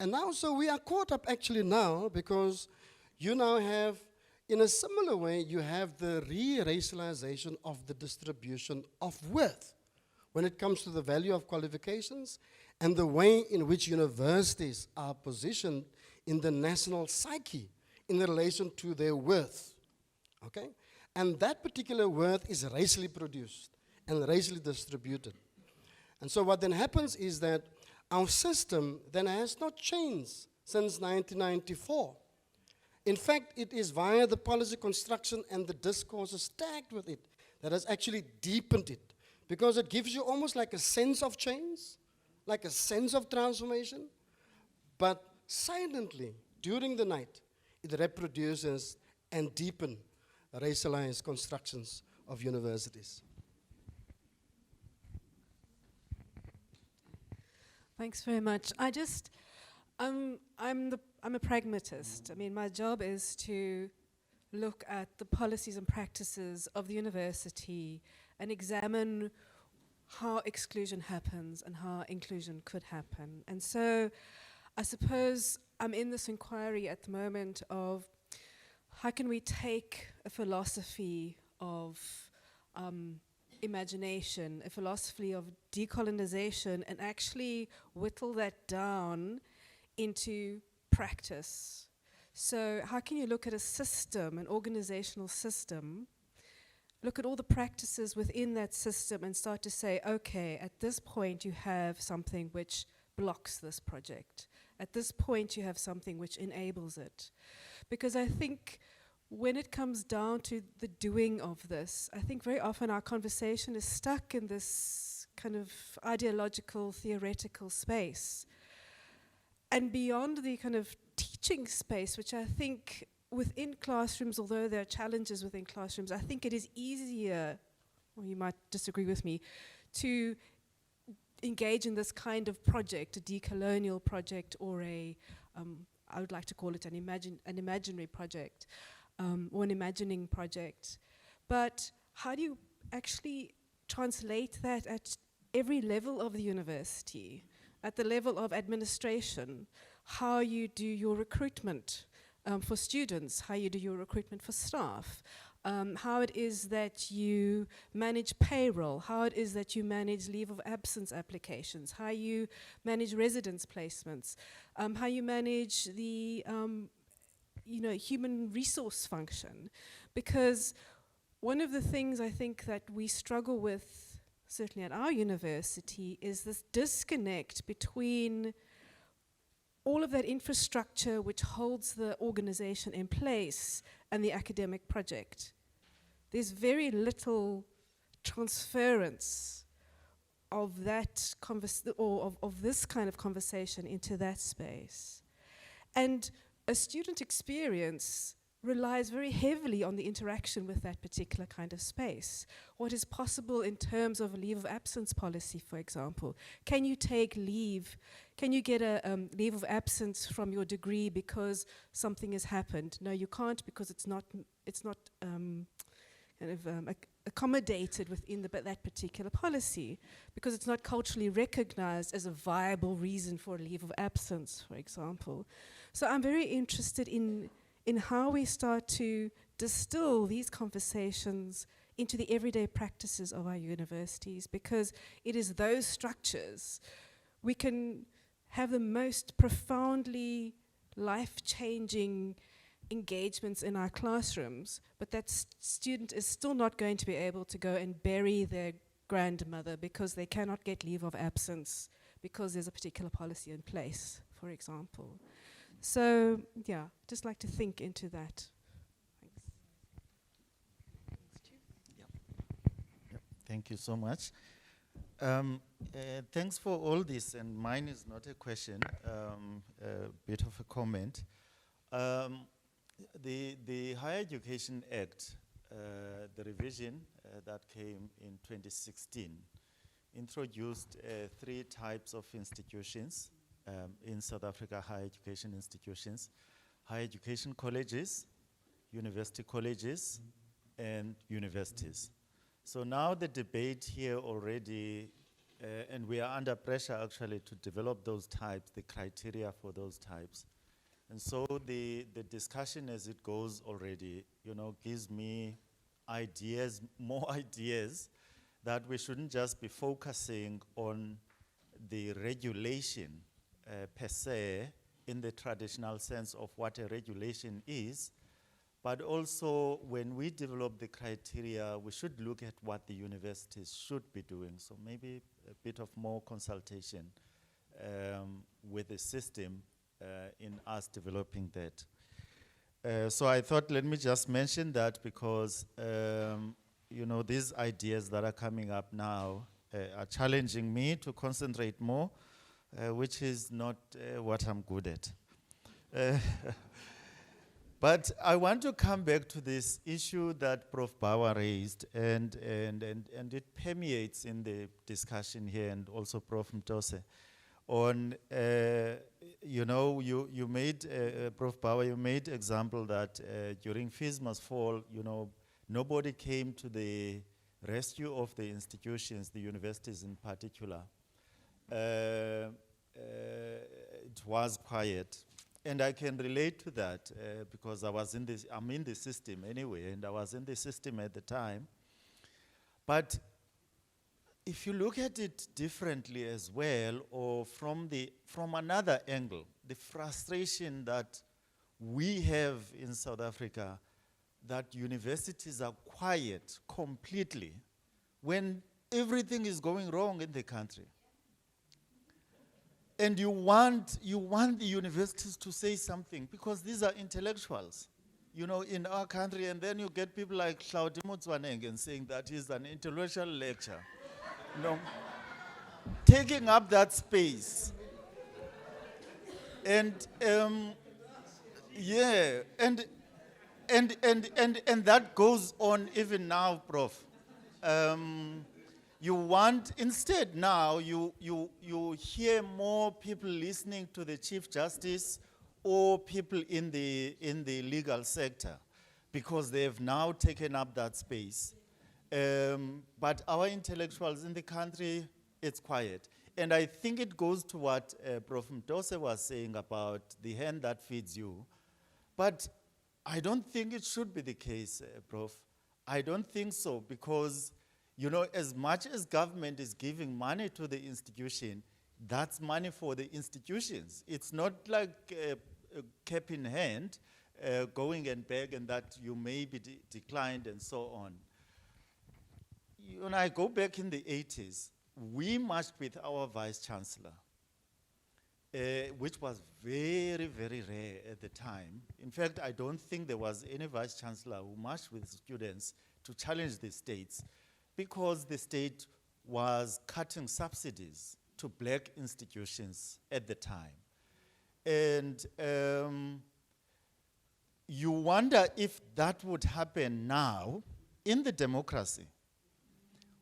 And now, so we are caught up actually now, because you now have, in a similar way, you have the re-racialization of the distribution of worth when it comes to the value of qualifications and the way in which universities are positioned in the national psyche in relation to their worth, okay? And that particular worth is racially produced and racially distributed. And so what then happens is that our system then has not changed since 1994. In fact, it is via the policy construction and the discourses tagged with it that has actually deepened it, because it gives you almost like a sense of change, like a sense of transformation, but silently, during the night, it reproduces and deepens racialized constructions of universities. Thanks very much. I'm a pragmatist. I mean, my job is to look at the policies and practices of the university and examine how exclusion happens and how inclusion could happen. And so I suppose I'm in this inquiry at the moment of how can we take a philosophy of imagination, a philosophy of decolonization, and actually whittle that down into practice. So how can you look at a system, an organizational system, look at all the practices within that system and start to say, okay, at this point you have something which blocks this project. At this point you have something which enables it. Because I think when it comes down to the doing of this, I think very often our conversation is stuck in this kind of ideological, theoretical space. And beyond the kind of teaching space, which I think within classrooms, although there are challenges within classrooms, I think it is easier, or you might disagree with me, to engage in this kind of project, a decolonial project, or I would like to call it an imaginary project, or an imagining project. But how do you actually translate that at every level of the university? At the level of administration, how you do your recruitment for students, how you do your recruitment for staff, how it is that you manage payroll, how it is that you manage leave of absence applications, how you manage residence placements, how you manage the human resource function. Because one of the things I think that we struggle with, certainly at our university, is this disconnect between all of that infrastructure which holds the organization in place and the academic project. There's very little transference of that of this kind of conversation into that space. And a student experience relies very heavily on the interaction with that particular kind of space. What is possible in terms of a leave of absence policy, for example? Can you take leave? Can you get a leave of absence from your degree because something has happened? No, you can't, because it's not accommodated within that particular policy, because it's not culturally recognized as a viable reason for a leave of absence, for example. So I'm very interested in how we start to distill these conversations into the everyday practices of our universities, because it is those structures we can have the most profoundly life-changing engagements in our classrooms, but that student is still not going to be able to go and bury their grandmother because they cannot get leave of absence because there's a particular policy in place, for example. So, yeah, just like to think into that. Thank you so much. Thanks for all this, and mine is not a question, a bit of a comment. The Higher Education Act, the revision that came in 2016, introduced 3 types of institutions in South Africa, higher education institutions: higher education colleges, university colleges, and universities. So now the debate here already, and we are under pressure actually to develop those types, the criteria for those types. And so the discussion as it goes already, gives me ideas, more ideas, that we shouldn't just be focusing on the regulation per se, in the traditional sense of what a regulation is, but also when we develop the criteria, we should look at what the universities should be doing. So maybe a bit of more consultation with the system in us developing that. So I thought, let me just mention that because, these ideas that are coming up now are challenging me to concentrate more, which is not what I'm good at. But I want to come back to this issue that Prof. Bawa raised, and it permeates in the discussion here, and also Prof. Mtose, on, you made, Prof. Bawa, you made example that during Fees Must Fall, nobody came to the rescue of the institutions, the universities in particular. It was quiet. And I can relate to that because I'm in the system anyway, and I was in the system at the time. But if you look at it differently as well, or from another angle, the frustration that we have in South Africa, that universities are quiet completely when everything is going wrong in the country. And you want the universities to say something, because these are intellectuals, in our country, and then you get people like Claudia Mutswanengen saying that he's an intellectual lecturer, taking up that space. And and that goes on even now, Prof. You want, instead now, you hear more people listening to the Chief Justice or people in the legal sector, because they've now taken up that space. But our intellectuals in the country, it's quiet. And I think it goes to what Prof. Mtose was saying about the hand that feeds you. But I don't think it should be the case, Prof. I don't think so, because as much as government is giving money to the institution, that's money for the institutions. It's not like a cap in hand, going and beg, and that you may be declined and so on. When I go back in the 80s, we marched with our Vice-Chancellor, which was very, very rare at the time. In fact, I don't think there was any Vice-Chancellor who marched with students to challenge the states, because the state was cutting subsidies to black institutions at the time. And you wonder if that would happen now in the democracy,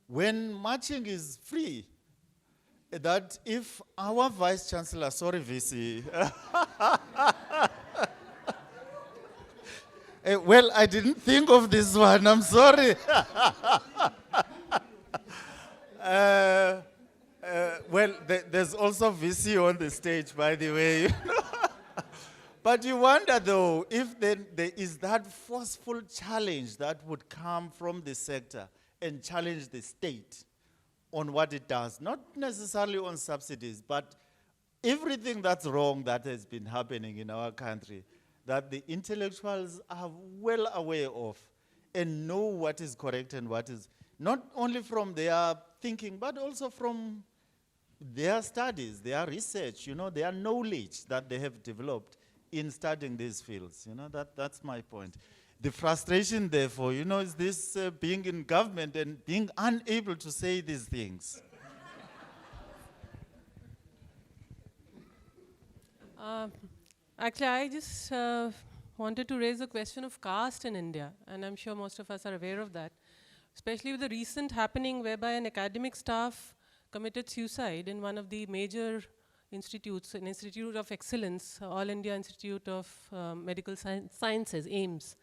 when marching is free, that if our Vice-Chancellor, sorry, VC, well, I didn't think of this one, I'm sorry. Well, there's also VC on the stage, by the way. But you wonder, though, if there is that forceful challenge that would come from the sector and challenge the state on what it does, not necessarily on subsidies, but everything that's wrong that has been happening in our country, that the intellectuals are well aware of and know what is correct and what is, not only from their thinking, but also from their studies, their research, their knowledge that they have developed in studying these fields. That's my point. The frustration, therefore, is this being in government and being unable to say these things. Actually, I just wanted to raise the question of caste in India, and I'm sure most of us are aware of that, especially with the recent happening whereby an academic staff committed suicide in one of the major institutes, an Institute of Excellence, All India Institute of Medical Sciences, AIMS.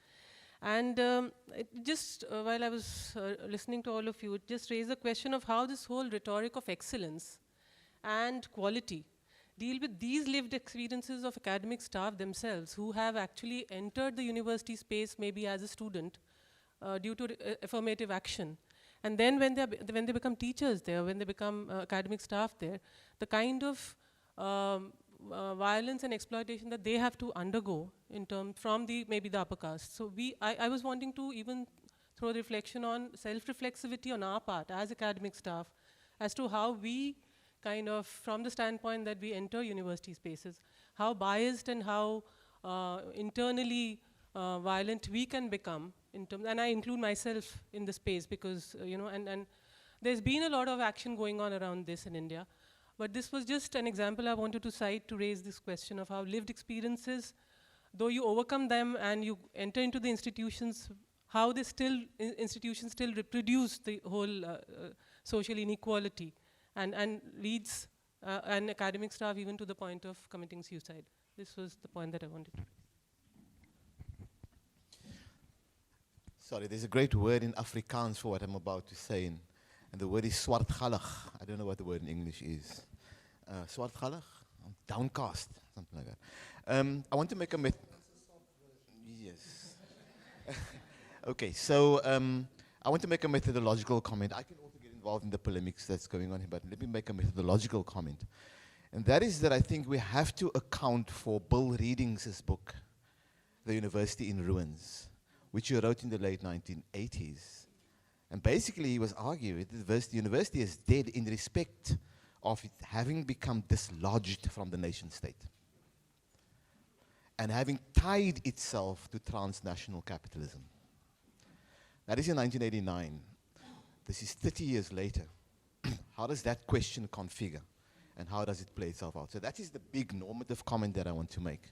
And while I was listening to all of you, it just raised the question of how this whole rhetoric of excellence and quality deal with these lived experiences of academic staff themselves who have actually entered the university space maybe as a student due to affirmative action. And then when they become teachers there, when they become academic staff there, the kind of violence and exploitation that they have to undergo from maybe the upper caste. So I was wanting to even throw a reflection on self-reflexivity on our part as academic staff as to how we kind of, from the standpoint that we enter university spaces, how biased and how internally violent we can become, and I include myself in the space because, and there's been a lot of action going on around this in India. But this was just an example I wanted to cite to raise this question of how lived experiences, though you overcome them and you enter into the institutions, how institutions still reproduce the whole social inequality and leads an academic staff even to the point of committing suicide. This was the point that I wanted to raise. Sorry, there's a great word in Afrikaans for what I'm about to say, and the word is swartgallig. I don't know what the word in English is. Swartgallig? Downcast, something like that. I want to make a Yes. Okay, so I want to make a methodological comment. I can also get involved in the polemics that's going on here, but let me make a methodological comment. And that is that I think we have to account for Bill Readings' book, The University in Ruins, which he wrote in the late 1980s. And basically he was arguing that the university is dead in respect of it having become dislodged from the nation state and having tied itself to transnational capitalism. That is in 1989. This is 30 years later. How does that question configure and how does it play itself out? So that is the big normative comment that I want to make.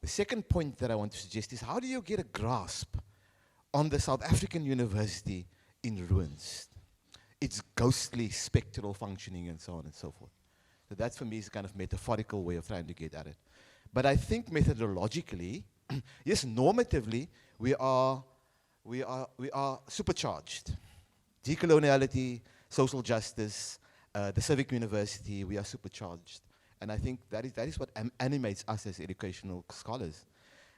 The second point that I want to suggest is how do you get a grasp on the South African university in ruins, its ghostly spectral functioning and so on and so forth. So that for me is a kind of metaphorical way of trying to get at it. But I think methodologically, yes, normatively, we are supercharged. Decoloniality, social justice, the civic university, we are supercharged. And I think that is what animates us as educational scholars.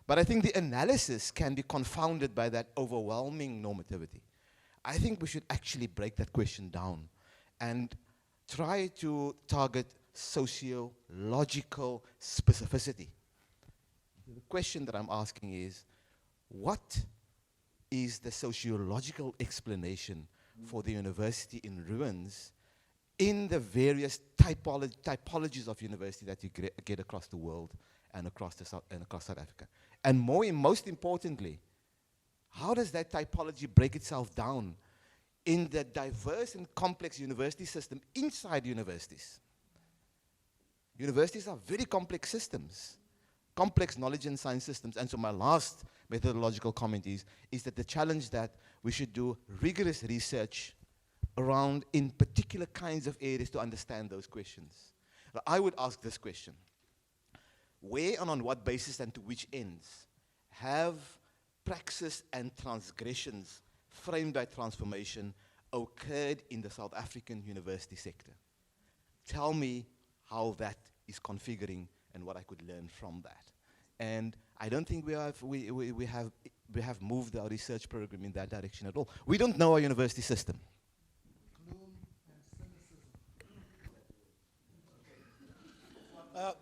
But I think the analysis can be confounded by that overwhelming normativity. I think we should actually break that question down and try to target sociological specificity. The question that I'm asking is, what is the sociological explanation for the university in ruins in the various typologies of university that you get across the world and across South Africa? And most importantly, how does that typology break itself down in the diverse and complex university system inside universities? Universities are very complex systems, complex knowledge and science systems. And so my last methodological comment is that the challenge that we should do rigorous research around in particular kinds of areas to understand those questions. Now, I would ask this question: where and on what basis and to which ends have praxis and transgressions framed by transformation occurred in the South African university sector? Tell me how that is configuring and what I could learn from that. And I don't think we have moved our research program in that direction at all. We don't know our university system.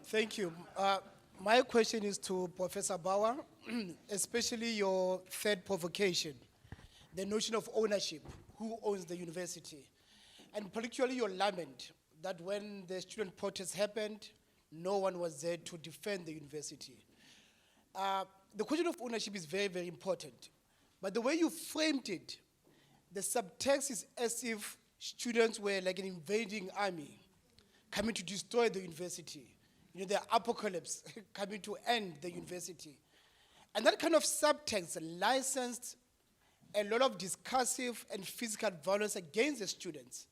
Thank you. My question is to Professor Bawa, especially your third provocation, the notion of ownership, who owns the university, and particularly your lament that when the student protests happened, no one was there to defend the university. The question of ownership is very, very important. But the way you framed it, the subtext is as if students were like an invading army coming to destroy the university. You know, the apocalypse coming to end the university. And that kind of subtext licensed a lot of discursive and physical violence against the students.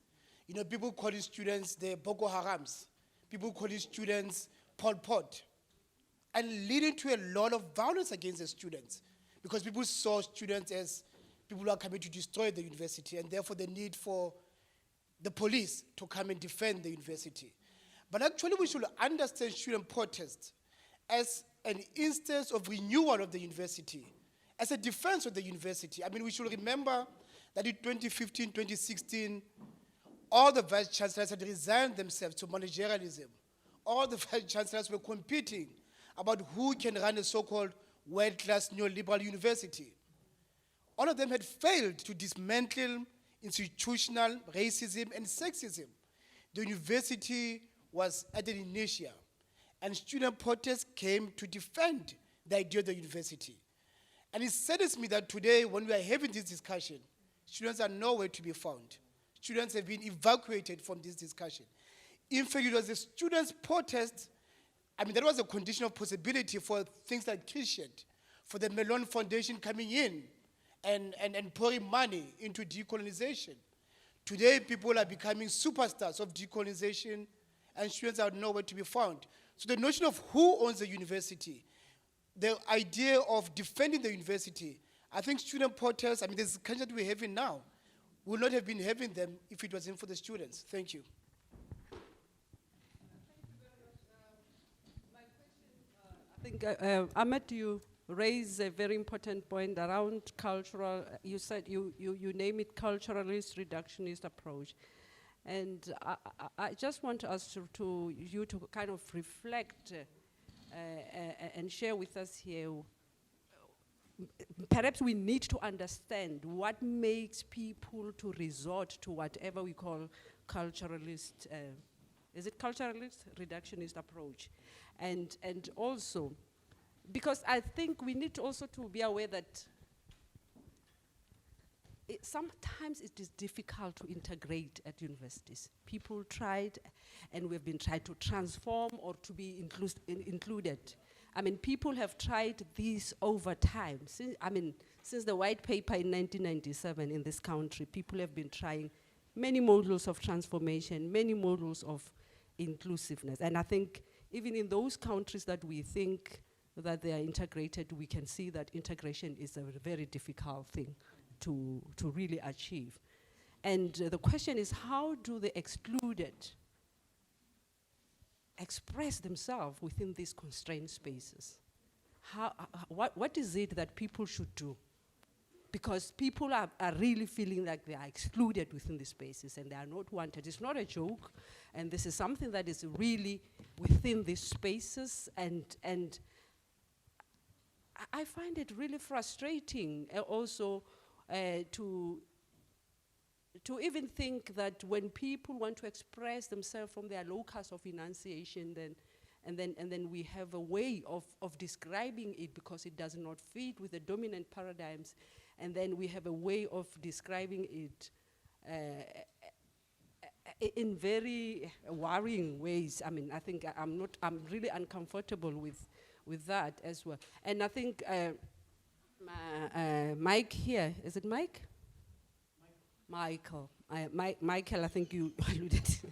You know, people calling students the Boko Harams, people calling students Pol Pot, and leading to a lot of violence against the students because people saw students as people who are coming to destroy the university, and therefore the need for the police to come and defend the university. But actually we should understand student protest as an instance of renewal of the university, as a defense of the university. I mean, we should remember that in 2015, 2016, all the vice-chancellors had resigned themselves to managerialism. All the vice-chancellors were competing about who can run a so-called world-class neoliberal university. All of them had failed to dismantle institutional racism and sexism. The university was at an inertia, and student protests came to defend the idea of the university. And it saddens me that today, when we are having this discussion, students are nowhere to be found. Students have been evacuated from this discussion. In fact, it was the students' protest, I mean, that was a condition of possibility for things like CriSHET, for the Mellon Foundation coming in and pouring money into decolonization. Today, people are becoming superstars of decolonization, and students are nowhere to be found. So the notion of who owns the university, the idea of defending the university, I think student protests, I mean, this kind that we're having now, we would not have been having them if it wasn't for the students. Thank you. I think, Ahmed, you raise a very important point around cultural, you said, you name it culturalist reductionist approach. And I just want us you to kind of reflect and share with us here. Perhaps we need to understand what makes people to resort to whatever we call culturalist, is it culturalist reductionist approach? And also, because I think we need also to be aware that sometimes it is difficult to integrate at universities. People tried, and we've been trying to transform or to be included. I mean, people have tried this over time. Since the white paper in 1997 in this country, people have been trying many models of transformation, many models of inclusiveness. And I think even in those countries that we think that they are integrated, we can see that integration is a very difficult thing to really achieve. And the question is, how do the excluded express themselves within these constrained spaces? What is it that people should do? Because people are really feeling like they are excluded within these spaces and they are not wanted. It's not a joke, and this is something that is really within these spaces, and I find it really frustrating also to even think that when people want to express themselves from their locus of enunciation, and then we have a way of describing it because it does not fit with the dominant paradigms, and then we have a way of describing it in very worrying ways. I mean, I think I'm really uncomfortable with that as well. And I think Mike here, is it Mike? Michael. Michael, I think you alluded to.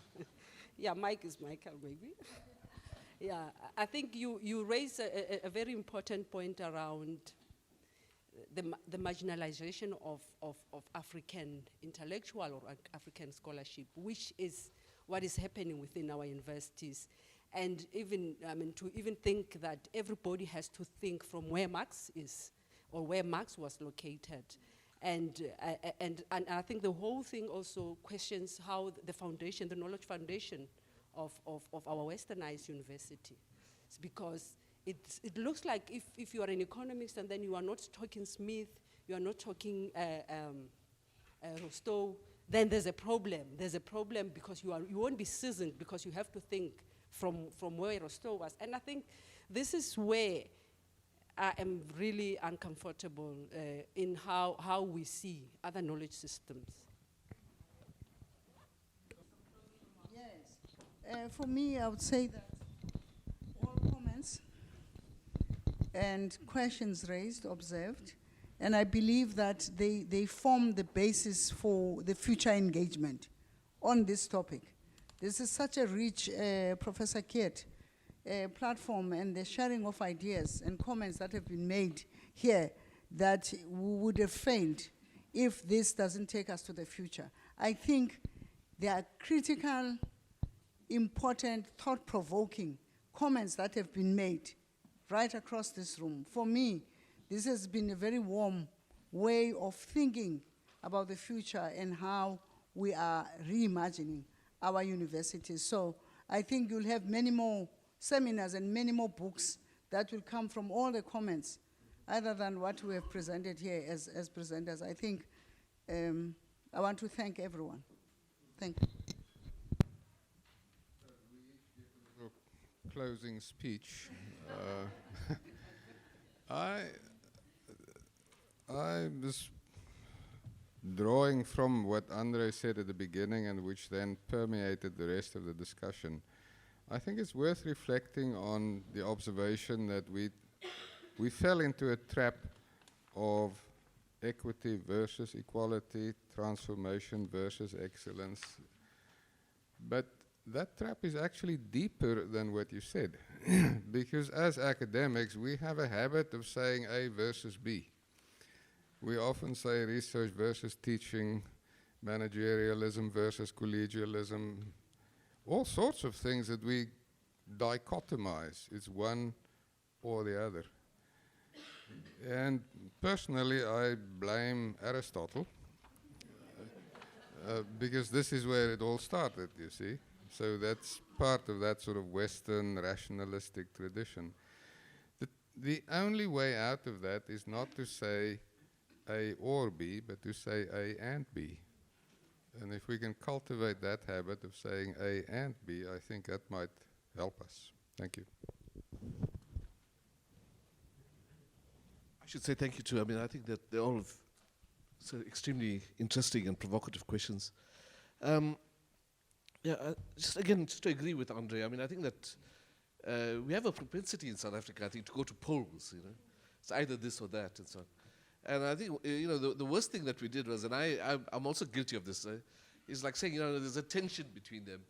Yeah, Mike is Michael, maybe. Yeah, I think you raised a very important point around the marginalization of African intellectual or African scholarship, which is what is happening within our universities. And even, to even think that everybody has to think from where Marx is, or where Marx was located. And I think the whole thing also questions how the foundation, the knowledge foundation of our westernized university. It's because it looks like if you are an economist and then you are not talking Smith, you are not talking Rostow, then there's a problem. There's a problem because you won't be seasoned because you have to think from where Rostow was. And I think this is where I am really uncomfortable in how we see other knowledge systems. Yes. For me, I would say that all comments and questions raised, observed, and I believe that they form the basis for the future engagement on this topic. This is such a rich, Professor Kiet, platform, and the sharing of ideas and comments that have been made here that we would have failed if this doesn't take us to the future. I think there are critical, important, thought-provoking comments that have been made right across this room. For me, this has been a very warm way of thinking about the future and how we are reimagining our universities. So I think you'll have many more seminars and many more books that will come from all the comments, other than what we have presented here as presenters. I think I want to thank everyone. Thank you. Closing speech. I was drawing from what Andre said at the beginning and which then permeated the rest of the discussion. I think it's worth reflecting on the observation that we fell into a trap of equity versus equality, transformation versus excellence. But that trap is actually deeper than what you said. Because as academics, we have a habit of saying A versus B. We often say research versus teaching, managerialism versus collegialism, all sorts of things that we dichotomize. It's one or the other. And personally, I blame Aristotle, because this is where it all started, you see. So that's part of that sort of Western rationalistic tradition. The only way out of that is not to say A or B, but to say A and B. And if we can cultivate that habit of saying A and B, I think that might help us. Thank you. I should say thank you too. I mean, I think that they're all so extremely interesting and provocative questions. Just to agree with Andre, I mean, I think that we have a propensity in South Africa, I think, to go to poles, you know. It's either this or that and so on. And I think, you know, the worst thing that we did was, and I'm also guilty of this, is like saying, you know, there's a tension between them.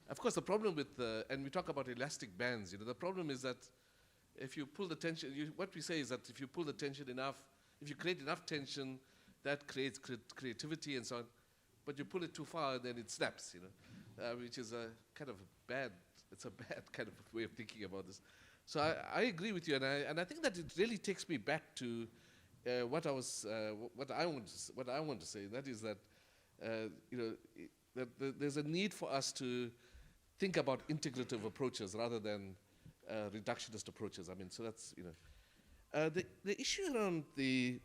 Of course, the problem with, and we talk about elastic bands, you know, the problem is that if you pull the tension, what we say is that if you pull the tension enough, if you create enough tension, that creates creativity and so on, but you pull it too far, then it snaps, you know, which is a kind of bad kind of way of thinking about this. So I agree with you, and I think that it really takes me back to what I want to say. That is that you know, that there's a need for us to think about integrative approaches rather than reductionist approaches. I mean, so that's, you know, the issue around the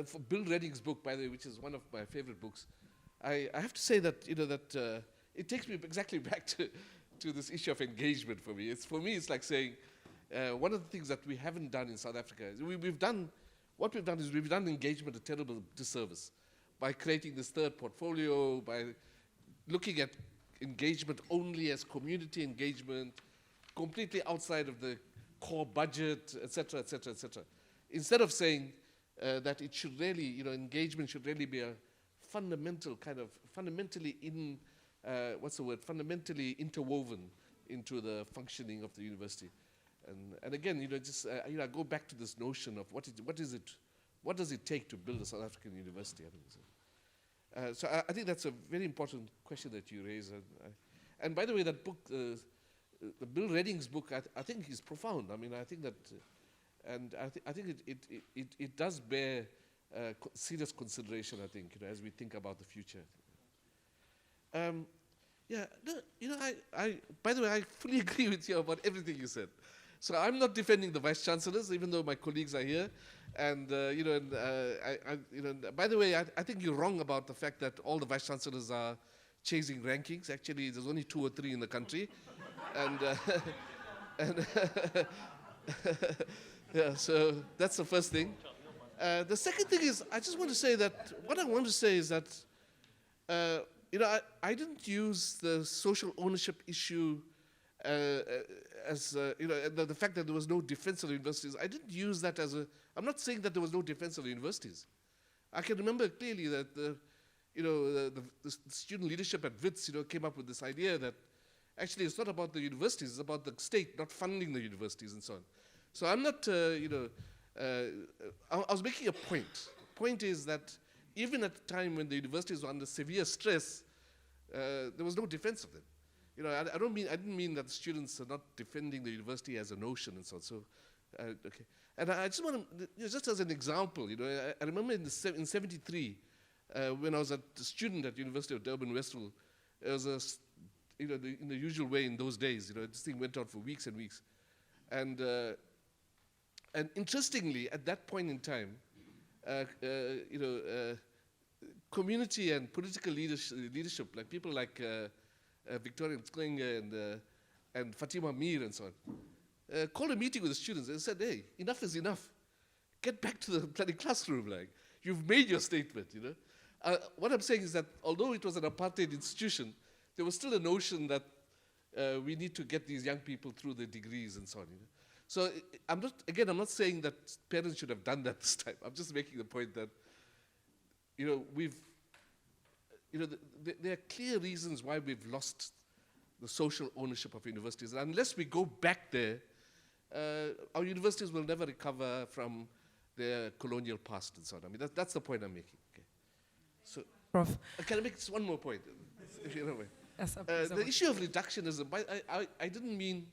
for Bill Redding's book, by the way, which is one of my favorite books. I have to say that, you know, that it takes me exactly back to this issue of engagement for me. For me, it's like saying one of the things that we haven't done in South Africa is we've done engagement a terrible disservice by creating this third portfolio, by looking at engagement only as community engagement, completely outside of the core budget, et cetera, et cetera, et cetera. Instead of saying that it should really, you know, engagement should really be a fundamental kind of, fundamentally interwoven into the functioning of the university. And again, you know, just you know, I go back to this notion of what does it take to build a South African university? I think so. I think that's a very important question that you raise. And by the way, that book, the Bill Redding's book, I think is profound. I mean, I think that, and I think it does bear serious consideration, I think, you know, as we think about the future. Yeah, no, you know, by the way, I fully agree with you about everything you said. So I'm not defending the vice-chancellors, even though my colleagues are here. And, by the way, I think you're wrong about the fact that all the vice-chancellors are chasing rankings. Actually, there's only 2 or 3 in the country. And yeah, so that's the first thing. The second thing is, I just want to say that, what I want to say is that, I didn't use the social ownership issue as, the fact that there was no defense of the universities. I didn't use that as I'm not saying that there was no defense of the universities. I can remember clearly that, the student leadership at WITS, came up with this idea that actually it's not about the universities, it's about the state not funding the universities and so on. So I'm not, I was making a point. The point is that even at the time when the universities were under severe stress, there was no defense of them. I didn't mean that the students are not defending the university as a notion and so on. So, okay. And I just want to, just as an example, I remember in 73, when I was a student at University of Durban Westville, it was in the usual way in those days, this thing went on for weeks and weeks. And interestingly, at that point in time, community and political leadership, like people like Victoria Mtslinga and Fatima Mir and so on, called a meeting with the students and said, hey, enough is enough. Get back to the bloody classroom, like, you've made your statement, What I'm saying is that although it was an apartheid institution, there was still a notion that we need to get these young people through the degrees and so on, So I'm not saying that parents should have done that this time. I'm just making the point that, there are clear reasons why we've lost the social ownership of universities. And unless we go back there, our universities will never recover from their colonial past and so on. I mean, that's the point I'm making. Okay. So, Prof. Can I make just one more point? If you know me? Yes, the issue of reductionism, I didn't mean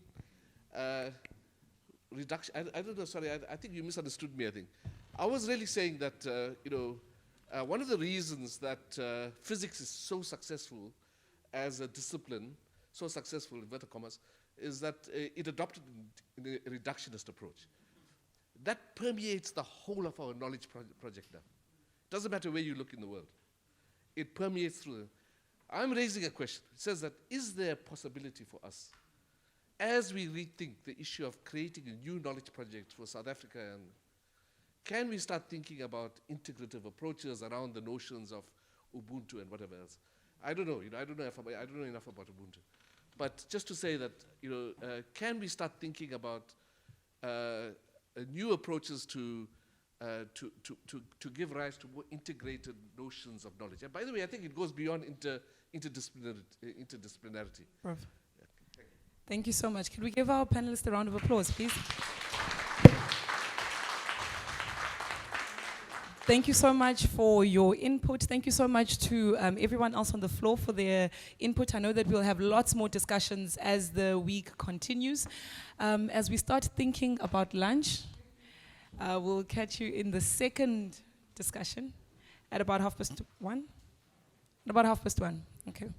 reduction. I don't know, sorry, I think you misunderstood me, I think. I was really saying that, one of the reasons that physics is so successful as a discipline, so successful, in inverted commas, is that it adopted a reductionist approach. That permeates the whole of our knowledge project now. Doesn't matter where you look in the world. It permeates through. I'm raising a question. It says that, is there a possibility for us, as we rethink the issue of creating a new knowledge project for South Africa, and can we start thinking about integrative approaches around the notions of Ubuntu and whatever else? I don't know. I don't know enough about Ubuntu. But just to say that, can we start thinking about new approaches to give rise to more integrated notions of knowledge? And by the way, I think it goes beyond interdisciplinarity. Prof. Yeah. Thank you so much. Can we give our panelists a round of applause, please? Thank you so much for your input. Thank you so much to everyone else on the floor for their input. I know that we'll have lots more discussions as the week continues. As we start thinking about lunch, we'll catch you in the second discussion at about 1:30. At about 1:30, okay.